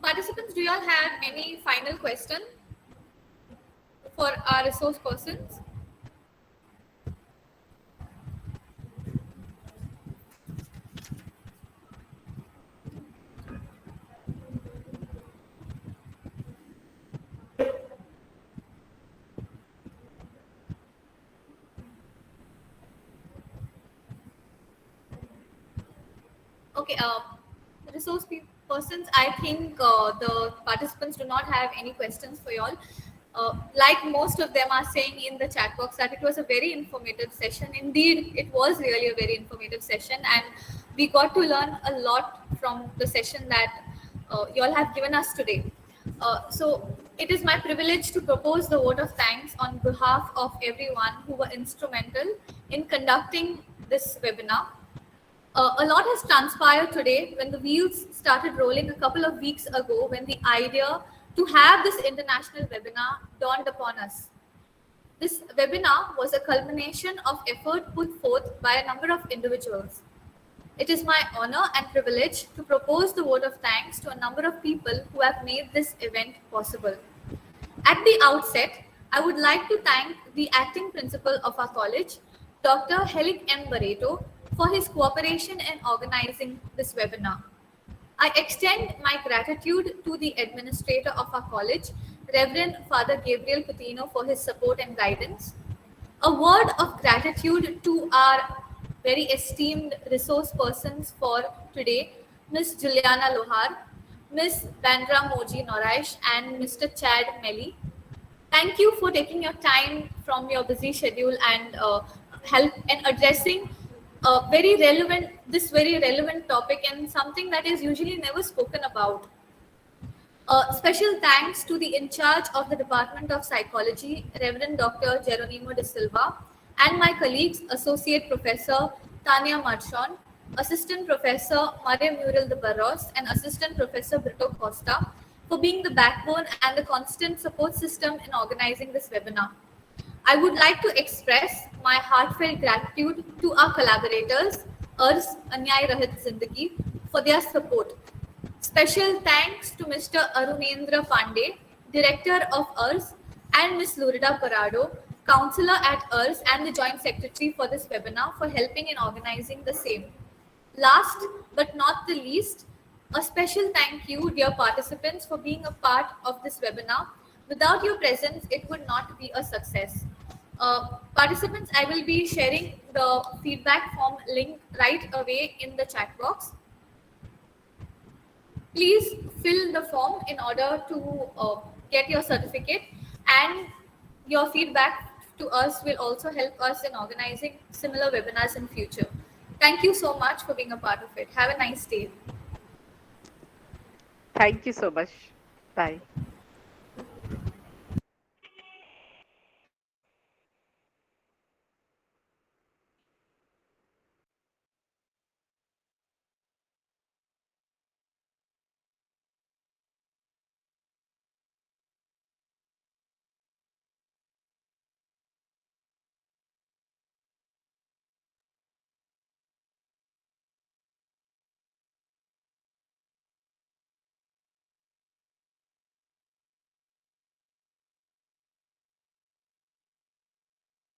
Participants, do you all have any final question for our resource persons? Okay, resource persons, I think the participants do not have any questions for you all. Like most of them are saying in the chat box that it was a very informative session. Indeed, it was really a very informative session, and we got to learn a lot from the session that you all have given us today. So it is my privilege to propose the vote of thanks on behalf of everyone who were instrumental in conducting this webinar. A lot has transpired today when the wheels started rolling a couple of weeks ago when the idea to have this international webinar dawned upon us. This webinar was a culmination of effort put forth by a number of individuals. It is my honor and privilege to propose the vote of thanks to a number of people who have made this event possible. At the outset, I would like to thank the acting principal of our college, Dr. Helic M. Barreto, for his cooperation in organizing this webinar. I extend my gratitude to the administrator of our college, Reverend Father Gabriel Coutinho, for his support and guidance. A word of gratitude to our very esteemed resource persons for today, Ms. Juliana Lohar, Ms. Bandra Moji Noraish, and Mr. Chad Melly. Thank you for taking your time from your busy schedule and help in addressing this very relevant topic and something that is usually never spoken about. Special thanks to the in charge of the Department of Psychology, Reverend Dr. Geronimo de Silva, and my colleagues, Associate Professor Tania Marchon, Assistant Professor Maria Muriel de Barros, and Assistant Professor Brito Costa, for being the backbone and the constant support system in organizing this webinar. I would like to express my heartfelt gratitude to our collaborators, URS Anyay Rahit Zindagi, for their support. Special thanks to Mr. Arunendra Pandey, Director of URS, and Ms. Lurida Parado, Counselor at URS and the Joint Secretary for this webinar, for helping in organizing the same. Last but not the least, a special thank you, dear participants, for being a part of this webinar. Without your presence, it would not be a success. Participants, I will be sharing the feedback form link right away in the chat box. Please fill the form in order to get your certificate, and your feedback to us will also help us in organizing similar webinars in future. Thank you so much for being a part of it. Have a nice day. Thank you so much. Bye.